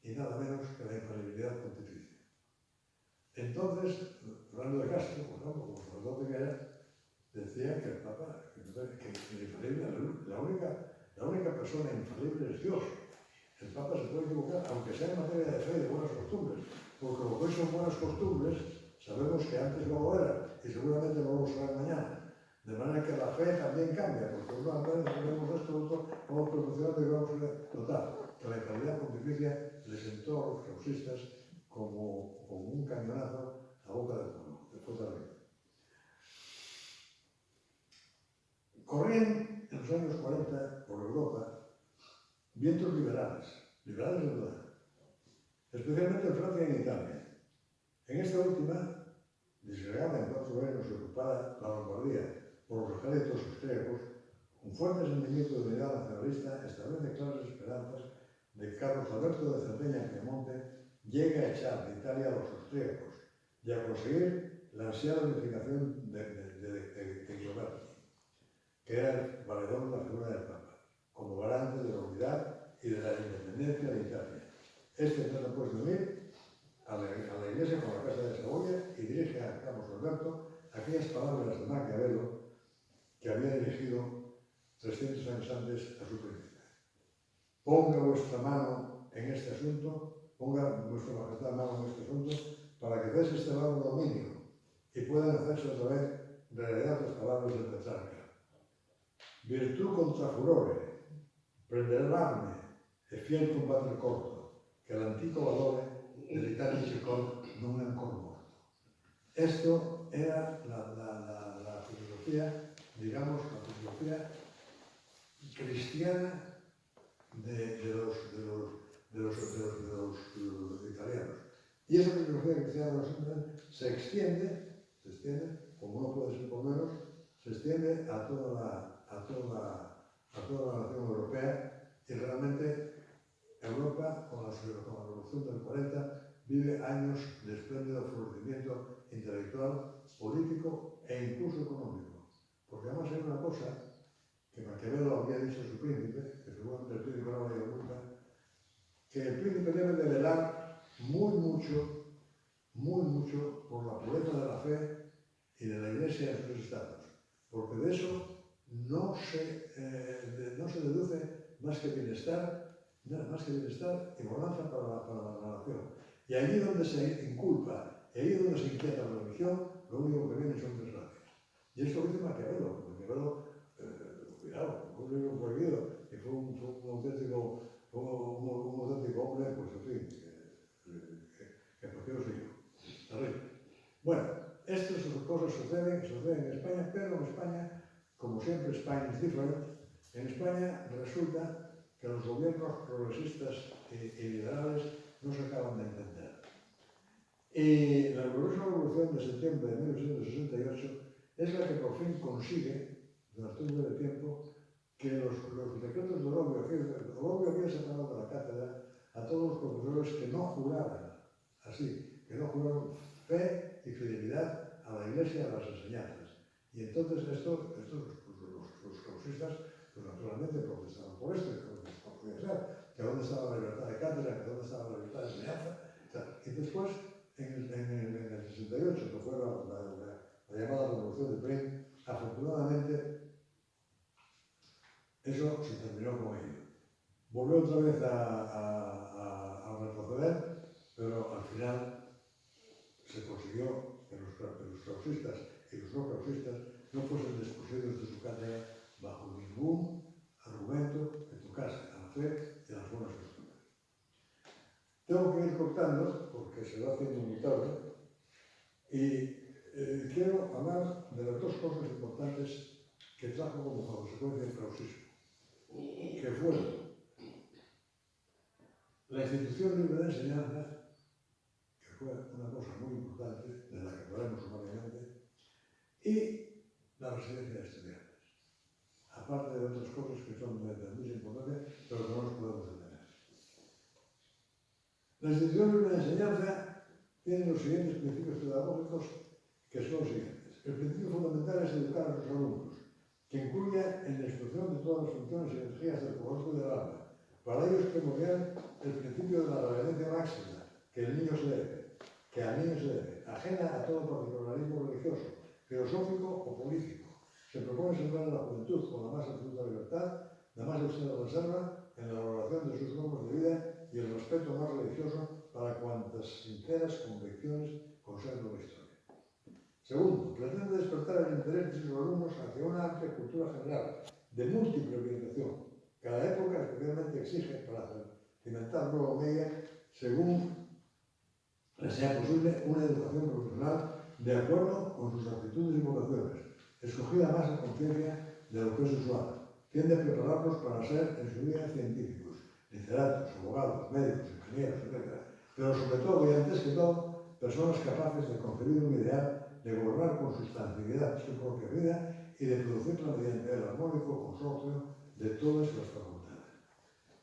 Speaker 2: y nada menos que la infalibilidad pontificia. Entonces, Fernando de Castro, por ejemplo, como sacerdote que era, decía que el papa, que infalible, la única persona infalible es Dios. El papa se puede equivocar, aunque sea en materia de fe y de buenas costumbres, porque lo que hoy son buenas costumbres, sabemos que antes no lo era, y seguramente no lo será mañana. De manera que la fe también cambia, porque una vez vemos esto, otro, vamos proporcionando y vamos a total, que la calidad pontificia les sentó a los clausistas como un cañonazo a boca del pueblo, después de la vida. Corrían en los años 40 por Europa vientos liberales de verdad, especialmente en Francia y en Italia. En esta última, disgregada en 4 reinos y ocupada la Lombardía por los ejércitos austríacos, un fuerte sentimiento de unidad nacionalista establece claras esperanzas de que Carlos Alberto de Cerdeña en Piemonte llegue a echar de Italia a los austríacos y a conseguir la ansiada unificación de Gioberti, que era el valedor de la figura del Papa, como garante de la unidad y de la independencia de Italia. Este trata pues de unir a la Iglesia con la Casa de Saboya y dirige a Carlos Alberto aquellas palabras de Maquiavelo que había dirigido 300 años antes a su príncipe. Ponga vuestra mano en este asunto, ponga vuestra majestad mano en este asunto, para que cese este vago dominio y puedan hacerse otra vez realidad las palabras del Petrarca. Virtù contra furore, prendere l'arme e fiel combattere corto, che l'antico valore dell'Italia col non è ancora morto. Esto era la filosofía, digamos, la filosofía cristiana de los italianos. Y esa filosofía cristiana se extiende, como no puede ser por menos, se extiende a toda la nación europea, y realmente Europa, con la revolución del 40, vive años de espléndido florecimiento intelectual, político e incluso económico. Porque además hay una cosa que Maquiavelo había dicho a su príncipe, que seguramente el príncipe no había nunca, que el príncipe debe de velar muy mucho por la pureza de la fe y de la Iglesia en sus estados, porque de eso no se deduce más que bienestar y bonanza para la nación. Y allí donde se inculpa, y allí donde se inquieta la religión, lo único que viene son desgracias. Y eso lo dice Maquiavelo. Maquiavelo, cuidado, fue un libro prohibido, y fue un auténtico hombre, pues en fin, que cogió su hijo. Terrible. Bueno, estas cosas suceden en España, pero en España, como siempre, España es diferente. En España resulta que los gobiernos progresistas y liberales no se acaban de entender. Y la gloriosa revolución de septiembre de 1868 es la que por fin consigue, durante un breve tiempo, que los decretos de Orobio había separado de la cátedra a todos los profesores que no juraran que no juraron fe y fidelidad a la Iglesia y a las enseñanzas. Y entonces los clausistas, pues naturalmente protestaron por esto, que dónde estaba la libertad de cátedra, que dónde estaba la libertad de enseñanza. Y después, en el 68, que fue la llamada Revolución de Prim, afortunadamente eso se terminó con ello. Volvió otra vez a retroceder, pero al final se consiguió que los clausistas y los no clausistas no fuesen desposeídos de su cátedra bajo ningún argumento que tocase a la fe y a las buenas costumbres. Tengo que ir cortando porque se va haciendo muy tarde y quiero hablar de las dos cosas importantes que trajo como consecuencia el clausismo, que fueron la institución libre de enseñanza, que fue una cosa muy importante, de la que hablaremos humanamente, y la residencia de estudiantes, aparte de otras cosas que son de mucha importancia, pero que no nos podemos detener. La institución libre de enseñanza tiene los siguientes principios pedagógicos, que son los siguientes. El principio fundamental es educar a sus alumnos, que incluya en la instrucción de todas las funciones y energías del cuerpo y del alma. Para ello es primordial el principio de la reverencia máxima, que al niño se debe, ajena a todo particularismo religioso, filosófico o político. Se propone sembrar a la juventud con la más absoluta libertad, la más austera reserva en la elaboración de sus normas de vida y el respeto más religioso para cuantas sinceras convicciones conserva la historia. Segundo, pretende despertar el interés de sus alumnos hacia una amplia cultura general, de múltiple orientación. Cada época especialmente exige para cimentar nueva media, según les sea posible, una educación profesional de acuerdo con sus aptitudes y vocaciones, escogida más a conciencia de lo que es usual. Tiende a prepararlos para ser en su día científicos, literatos, abogados, médicos, ingenieros, etc. Pero sobre todo y antes que todo, personas capaces de concebir un ideal, de gobernar con sustancialidad su propia vida y de producirla mediante el armónico consorcio de todas las facultades.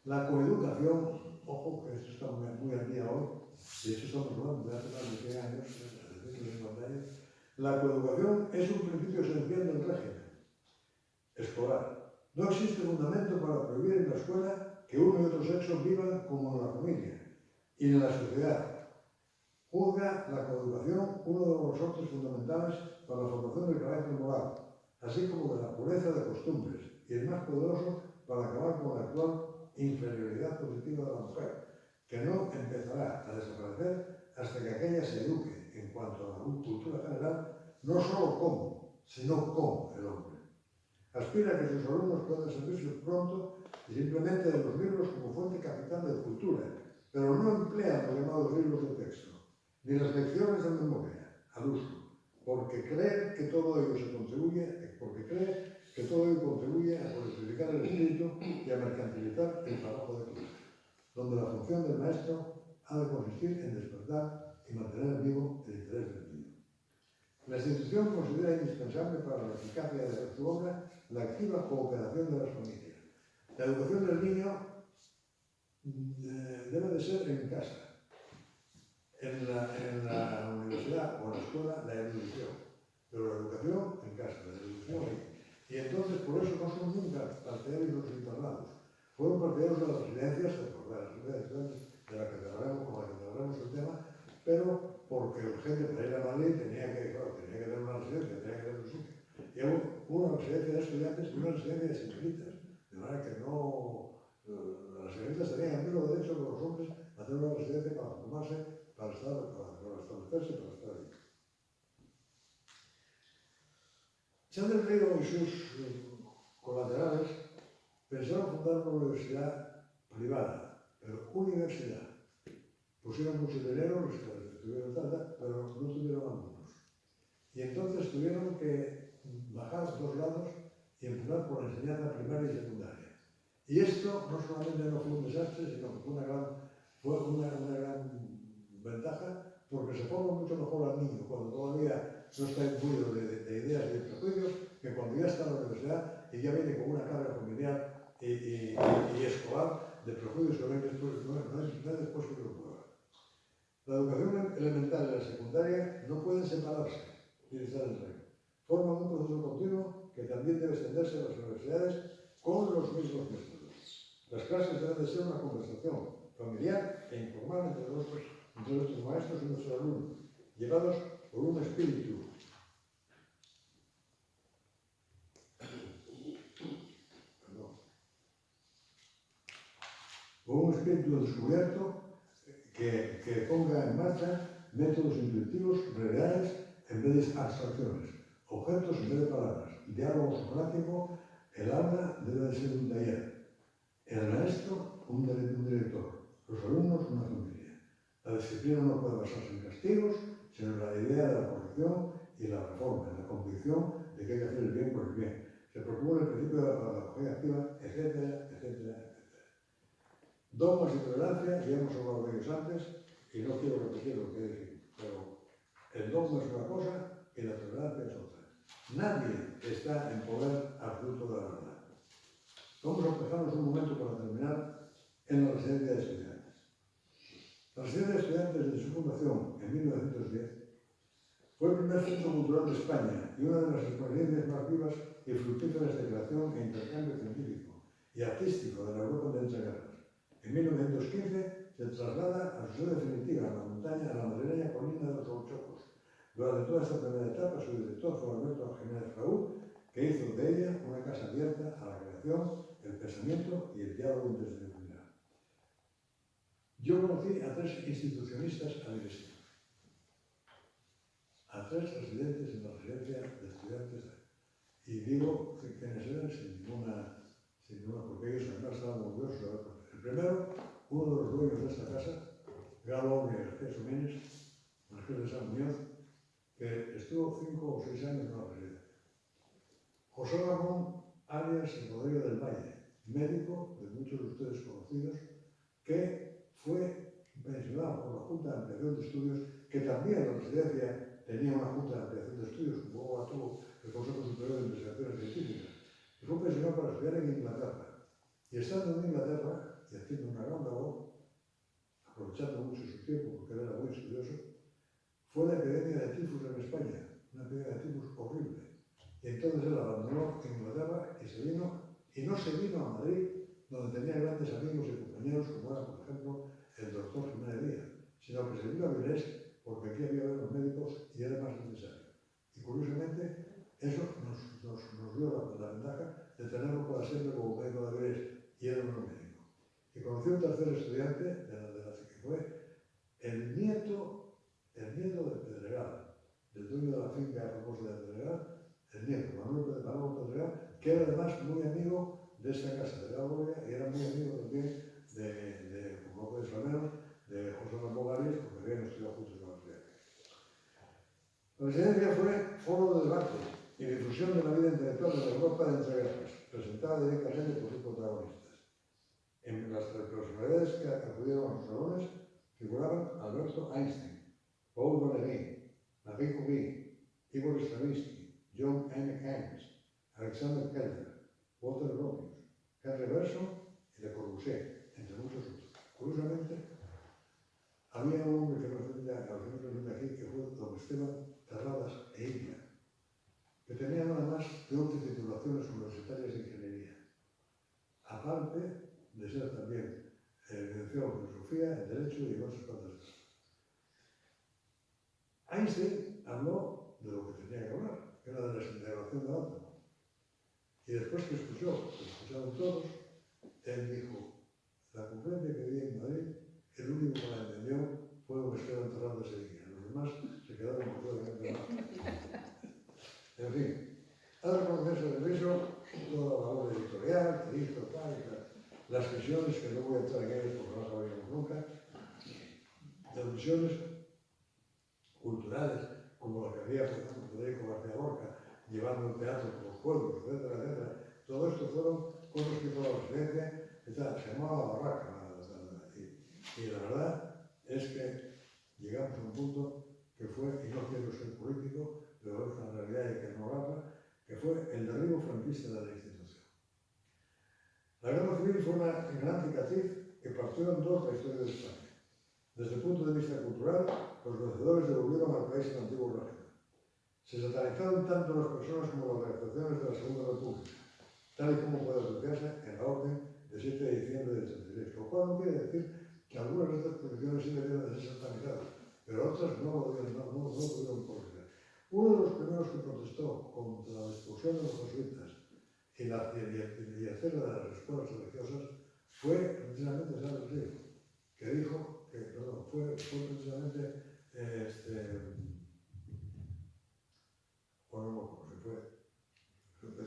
Speaker 2: La coeducación, ojo, que esto está muy al día hoy, de hecho estamos hablando de hace más de 100 años, de 150 años, la coeducación es un principio esencial del régimen escolar. No existe fundamento para prohibir en la escuela que uno y otro sexo vivan como en la familia y en la sociedad. Juzga la coeducación uno de los resortes fundamentales para la formación del carácter moral, así como de la pureza de costumbres, y el más poderoso para acabar con la actual inferioridad positiva de la mujer, que no empezará a desaparecer hasta que aquella se eduque en cuanto a la cultura general, no solo como, sino con el hombre. Aspira a que sus alumnos puedan servirse pronto y simplemente de los libros como fuente capital de cultura, pero no emplean los llamados libros de texto, ni las lecciones de memoria, al uso, porque cree que todo ello contribuye a politificar el espíritu y a mercantilizar el trabajo de clase, donde la función del maestro ha de consistir en despertar y mantener vivo el interés del niño. La institución considera indispensable para la eficacia de su obra la activa cooperación de las familias. La educación del niño debe de ser en casa. En la universidad o en la escuela, la erudición, pero la educación en casa, la erudición ahí. Y entonces, por eso no son nunca partidarios de los internados. Fueron partidarios de las residencias, de la que trataremos el tema, pero porque la gente para ir a Madrid tenía que tener una residencia, tenía que tener un sitio. Y hubo una residencia de estudiantes y una residencia de señoritas, de manera que no... las señoritas tenían el mismo derecho que los hombres a hacer una residencia para formarse, para establecerse, para estar ahí. Chandler Río y sus colaterales pensaron fundar una universidad privada, pero universidad. Pusieron mucho dinero, tuvieron tanta, pero no tuvieron alumnos. Y entonces tuvieron que bajar 2 grados y empezar por la enseñanza primaria y secundaria. Y esto no solamente no fue un desastre, sino que fue una gran ventaja, porque se forma mucho mejor al niño cuando todavía no está imbuido de ideas y de prejuicios, que cuando ya está en la universidad y ya viene con una carga familiar y escolar de prejuicios que ven después, no es después que lo prueba. La educación elemental y la secundaria no pueden separarse, dice Chandler Río. Forman un proceso continuo que también debe extenderse a las universidades con los mismos métodos. Las clases deben de ser una conversación familiar e informal entre nuestros maestros y nuestros alumnos, llevados por un espíritu descubierto que ponga en marcha métodos intuitivos reales en vez de abstracciones, objetos en vez de palabras, diálogo socrático. El aula debe de ser un taller, el maestro un director, los alumnos una familia. La disciplina no puede basarse en castigos, sino en la idea de la corrección y la reforma, en la convicción de que hay que hacer el bien por el bien. Se propone el principio de la pedagogía activa, etcétera, etcétera, etcétera. Dogmas y tolerancia, ya hemos hablado de ellos antes, y no quiero repetir lo que he dicho, pero el dogma es una cosa y la tolerancia es otra. Nadie está en poder absoluto de la verdad. Vamos a dejarnos un momento para terminar en la residencia de estudiantes. La residencia de estudiantes, desde su fundación en 1910, fue el primer centro cultural de España y una de las experiencias más vivas y fructíferas de creación e intercambio científico y artístico de la Europa de entreguerras. En 1915 se traslada a su sede definitiva en la montaña, a la madrileña colina de los Auchocos. Durante toda esta primera etapa, su director fue Alberto Jiménez Raúl, que hizo de ella una casa abierta a la creación, el pensamiento y el diálogo interdisciplinar. Yo conocí a 3 institucionistas al destino. A 3 residentes en la residencia de estudiantes. Y digo quiénes eran sin ninguna, porque ellos además estaban orgullosos de haber. El primero, uno de los dueños de esta casa, Galo y García Suménez, Marqués de San Muñoz, que estuvo 5 o 6 años en la residencia. José Ramón Arias y Rodríguez del Valle, médico de muchos de ustedes conocidos, que fue pensionado por la Junta de Ampliación de Estudios, que también la residencia tenía una Junta de Ampliación de Estudios, como luego tuvo el Consejo Superior de Investigaciones Científicas, y fue pensionado para estudiar en Inglaterra. Y estando en Inglaterra, y haciendo una gran labor, aprovechando mucho su tiempo, porque él era muy estudioso, fue la epidemia de tifus en España, una epidemia de tifus horrible. Y entonces él abandonó Inglaterra y se vino, y no se vino a Madrid, donde tenía grandes amigos y compañeros, como era, por ejemplo, el doctor Jiménez Díaz, sino que se vino a Vilés porque aquí había menos médicos y era más necesario. Y curiosamente, eso nos dio la ventaja de tenerlo para siempre como médico de Vilés, y era un médico. Y conoció un tercer estudiante, que fue el nieto de Pedregal, del dueño de la finca famosa de Pedregal, el nieto, Manuel Pedregal, que era además muy amigo de esta casa de Gaboria y era muy amigo también como no puede ser menos, de José Ramón Arias, porque habían estudiado juntos en la residencia. La residencia fue foro de debate y difusión de la vida intelectual de la Europa de entreguerras, presentada directamente por sus protagonistas. En las personalidades que acudieron a los salones figuraban Alberto Einstein, Paul Valéry, Marie Curie, Igor Stravinsky, John M. Keynes, Alexander Keller, Walter Gropius, Henry Bergson y Le Corbusier, entre muchos otros. Curiosamente, había un hombre que nos presenta aquí, que fue don Esteban Terradas e Ilia, que tenía nada más de 11 titulaciones universitarias de ingeniería, aparte de ser también licenciado en filosofía, en derecho y en otras cuantas. Einstein habló de lo que tenía que hablar, que era de la desintegración del átomo. Y después que escucharon todos, él dijo: la conferencia que di en Madrid, el único que la entendió fue don Esteban Terradas e Ilia. Los demás se quedaron completamente mal. En fin, ha de reconocerse de eso toda la labor editorial que hizo, tal y tal. Las visiones, que no voy a entrar en ellas porque no sabíamos nunca, las visiones culturales, como la que había, por ejemplo, Federico García Lorca, llevando el teatro por los pueblos, etcétera, etcétera. Todo esto fueron cosas que hizo la residencia, se llamaba La Barraca. Y la verdad es que llegamos a un punto que fue, y no quiero ser político, pero es una realidad y que no habla, que fue el derribo franquista de la institución. La guerra civil fue una gran cicatriz que partió en dos la historia de España. Desde el punto de vista cultural, los vencedores devolvieron al país el antiguo régimen. Se satanizaron tanto las personas como las reacciones de la Segunda República, tal y como puede apreciarse en la orden de 7 de diciembre del 36, lo cual no quiere decir que algunas de estas posiciones sí debieron de ser satanizadas, pero otras no pudieron corregir. Uno de los primeros que protestó contra la expulsión de los jesuitas y el cierre de las escuelas religiosas fue precisamente San Luis, que dijo que, fue precisamente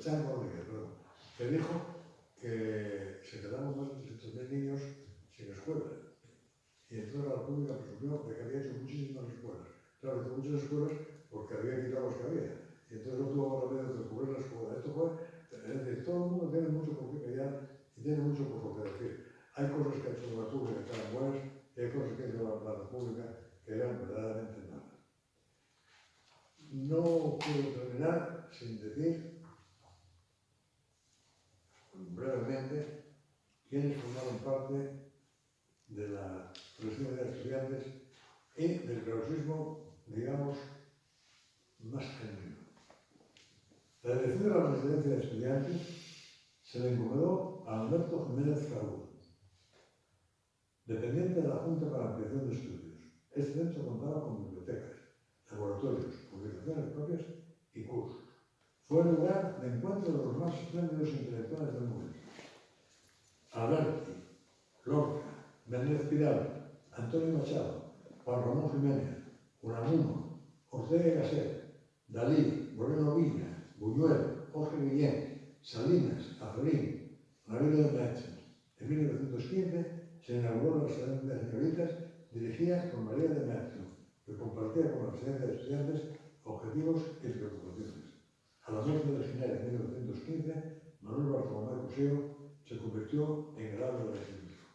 Speaker 2: San Rodríguez, que dijo que se quedaron más de 300.000 niños sin escuela. Y entonces la República presumió de que había hecho muchísimas escuelas. Claro, hizo muchas escuelas porque había quitado las que había. Y entonces no tuvo remedio de cubrir la escuela. Esto fue, es decir, todo el mundo tiene mucho por qué callar y tiene mucho por lo que decir. Hay cosas que ha hecho la República que eran buenas y hay cosas que ha hecho la República que eran verdaderamente malas. No quiero terminar sin decir brevemente quiénes formaron parte de la residencia de estudiantes y del clausismo, digamos, más genuino. La dirección de la residencia de estudiantes se le encomendó a Alberto Jiménez Farú, dependiente de la Junta para la Ampliación de Estudios. Este centro contaba con bibliotecas, laboratorios, publicaciones propias y cursos. Fue el lugar de encuentro de los más espléndidos intelectuales del momento. Alberti, Lorca, Menéndez Pidal, Antonio Machado, Juan Ramón Jiménez, Unamuno, Ortega y Gasset, Dalí, Moreno Villa, Buñuel, Jorge Guillén, Salinas, Azorín, Ramiro de Merchant. En 1915 se inauguró la Residencia de Señoritas dirigida por María de Merchant, que compartía con la Residencia de Estudiantes objetivos y preocupaciones. A la muerte de Ginebra en 1915, Manuel Bartolomé Cosío se convirtió en el alma de la institución.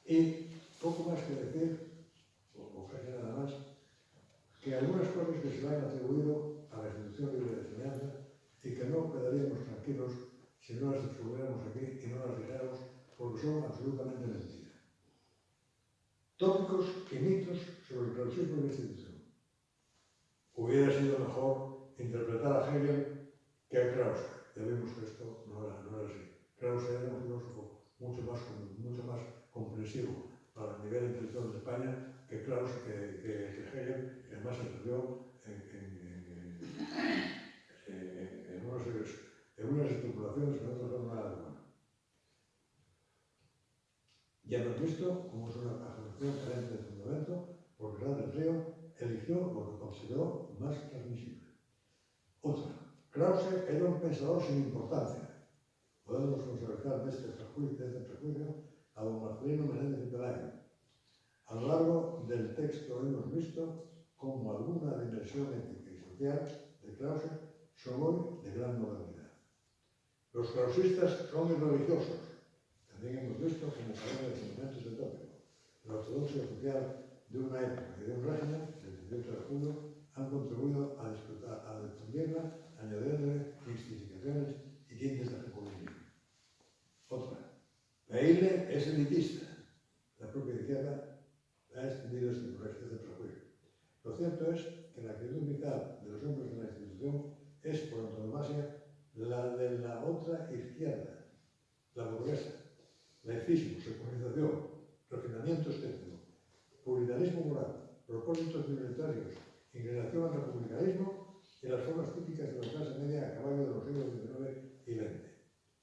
Speaker 2: Y poco más que decir, o casi nada más, que algunas cosas que se le han atribuido a la institución libre de enseñanza y que no quedaríamos tranquilos si no las distribuyéramos aquí y no las dijéramos porque son absolutamente mentiras. Tópicos y mitos sobre el clausismo de la institución. Hubiera sido mejor interpretar a Hegel que a Krause. Ya vimos que esto no era así. Krause era un filósofo mucho más comprensivo para el nivel intelectual de España que Hegel, que además entendió en unas estipulaciones que no trataron nada de bueno. Ya hemos visto cómo es una afirmación carente de fundamento, porque Hernández Río eligió lo que consideró más transmisible. Otra, Krause era un pensador sin importancia. Podemos considerar de este prejuicio a don Marcelino Menéndez y Pelayo. A lo largo del texto hemos visto cómo alguna dimensión ética y social de Krause son hoy de gran modernidad. Los krausistas son irreligiosos. También hemos visto cómo cadena de fundamentos del tópico. La ortodoxia social de una época y de un régimen, del 18 de julio, han contribuido a difundirla, añadiéndole mistificaciones y tintes de republicanismo. Otra, Meile es elitista. La propia izquierda ha extendido este prejuicio. Lo cierto es que la actitud vital de los hombres de la institución es, por antonomasia, la de la otra izquierda, la burguesa. Laicismo, secularización, refinamiento estético, puritanismo moral, propósitos libertarios, inclinación al republicanismo y las formas típicas de la clase media a caballo de los siglos XIX y XX.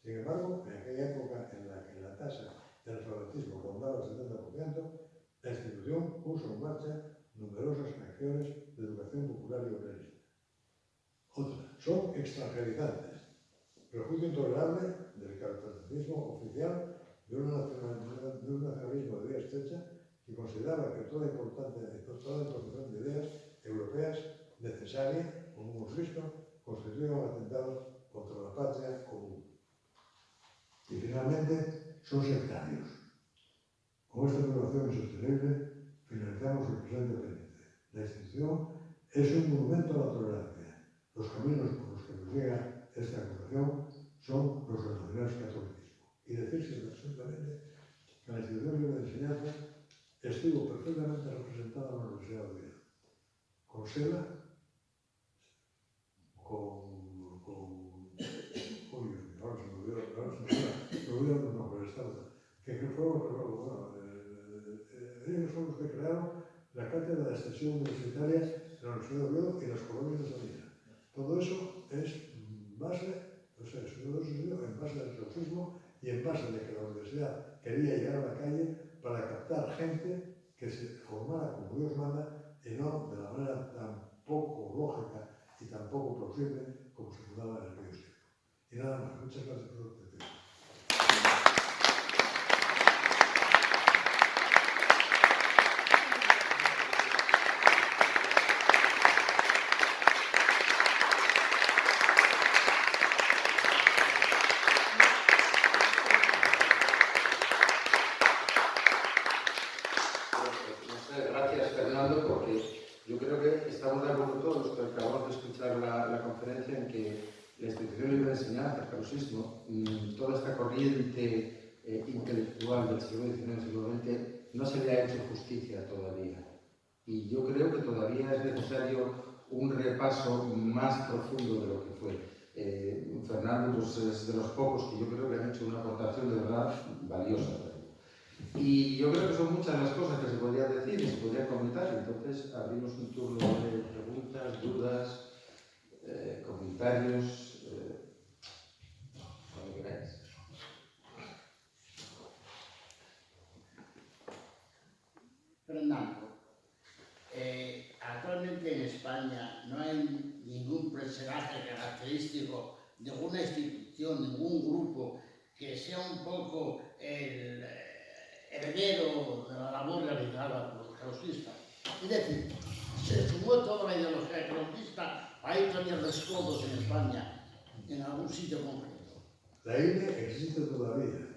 Speaker 2: Sin embargo, en aquella época en la que la tasa de analfabetismo rondaba el 70%, la institución puso en marcha numerosas acciones de educación popular y obrerista. Otra, son extranjerizantes. Prejuicio intolerable del catolicismo oficial de un nacionalismo de vía estrecha que consideraba que toda importación de ideas europeas necesaria, como hemos visto, constituía un atentado contra la patria común. Y finalmente, son sectarios. Con esta afirmación insostenible, finalizamos el presente pendiente. La institución es un monumento a la tolerancia. Los caminos por los que nos llega esta acusación son los del nacional-catolicismo. Y decirse absolutamente que la institución libre de enseñanza estuvo perfectamente representada en la Universidad de Oviedo. Con Sela, ahora se me olvidó el nombre, que fueron, ellos son los que crearon la cátedra de extensión universitaria de la Universidad de Oviedo y las colonias de Salina. Todo eso es base, en base del clausismo y en base de que la universidad quería llegar a la calle para captar gente que se formara como Dios manda y no de la manera tan poco lógica y tan poco plausible como se fundaba en aquellos tiempos. Y nada más, muchas gracias por su atención.
Speaker 1: Gracias, Fernando, porque yo creo que estamos de acuerdo todos, que acabamos de escuchar la conferencia en que la institución libre de enseñanza, el krausismo, toda esta corriente intelectual del siglo XIX y siglo XX no se le ha hecho justicia todavía. Y yo creo que todavía es necesario un repaso más profundo de lo que fue. Fernando pues, es de los pocos que yo creo que han hecho una aportación de verdad valiosa. Y yo creo que son muchas las cosas que se podrían decir y se podrían comentar. Entonces abrimos un turno de preguntas, dudas, comentarios, cuando queráis.
Speaker 3: Fernando, actualmente que en España no hay ningún personaje característico, ninguna institución, ningún grupo que sea un poco el heredero de la labor realizada por los krausistas. Es decir, se sumó toda la ideología krausista, hay todavía rescoldos en España, en algún sitio concreto.
Speaker 2: La INE existe todavía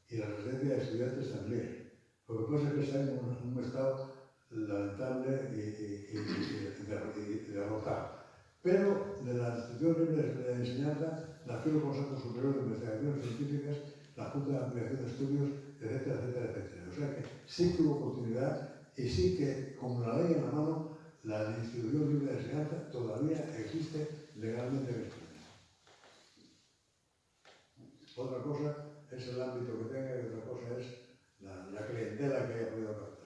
Speaker 2: y la residencia de estudiantes también. Lo que pasa es que está en un estado lamentable y derrotado. Pero de la Institución Libre de Enseñanza nació el Consejo Superior de Investigaciones Científicas, la Junta de Ampliación de Estudios, etcétera, etcétera, etcétera. O sea que sí que hubo continuidad y sí que, con la ley en la mano, la Institución Libre de Enseñanza todavía existe legalmente en España. Otra cosa es el ámbito que tenga y otra cosa es la clientela que haya podido captar.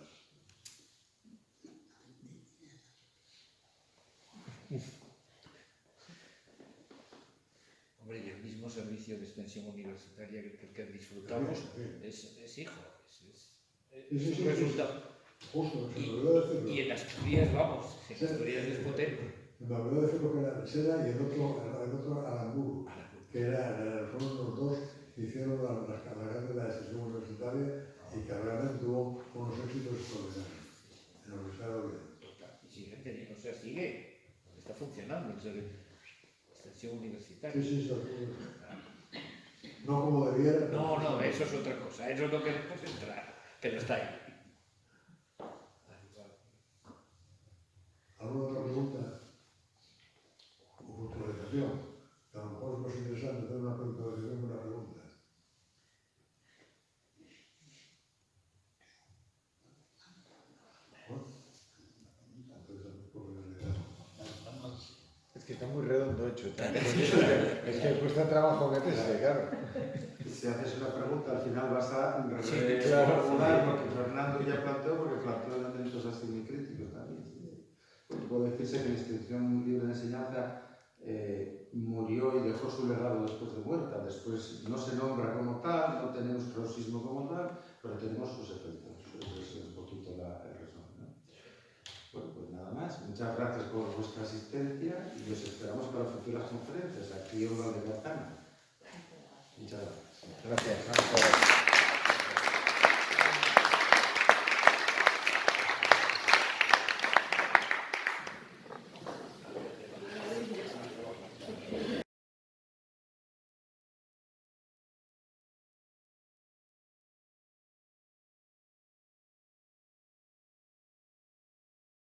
Speaker 4: Hombre, y el mismo servicio de extensión universitaria que disfrutamos es hijo, es un resultado.
Speaker 2: Justo, se me olvidó decirlo.
Speaker 4: Y en Asturias, vamos, en Asturias es potente.
Speaker 2: Me olvidó decirlo que era Seda y el otro Aramburu, que fueron los dos que hicieron las carreras de la extensión universitaria y que realmente tuvo unos éxitos extraordinarios en la Universidad de Oviedo.
Speaker 4: Y sigue teniendo, o sea, sigue, está funcionando, la extensión universitaria.
Speaker 2: Sí, no como debiera.
Speaker 4: No, eso es otra cosa, eso es lo que debemos entrar, pero está ahí.
Speaker 2: ¿Alguna otra pregunta o puntualización? A lo mejor es más interesante hacer una puntualización que una pregunta.
Speaker 5: Es que está muy redondo hecho. Es que cuesta trabajo meterse, claro.
Speaker 1: Si haces una pregunta, al final vas a
Speaker 5: claro.
Speaker 1: reformular lo que Fernando ya planteó, porque planteó elementos así muy críticos también. Porque puede decirse que la Institución Libre de Enseñanza murió y dejó su legado después de muerta. Después no se nombra como tal, no tenemos krausismo como tal, pero tenemos sus efectos. Eso es un poquito el resumen, ¿no? Bueno, pues nada más. Muchas gracias por vuestra asistencia y os esperamos para futuras conferencias aquí en la de Catán. Muchas gracias.
Speaker 5: Gracias.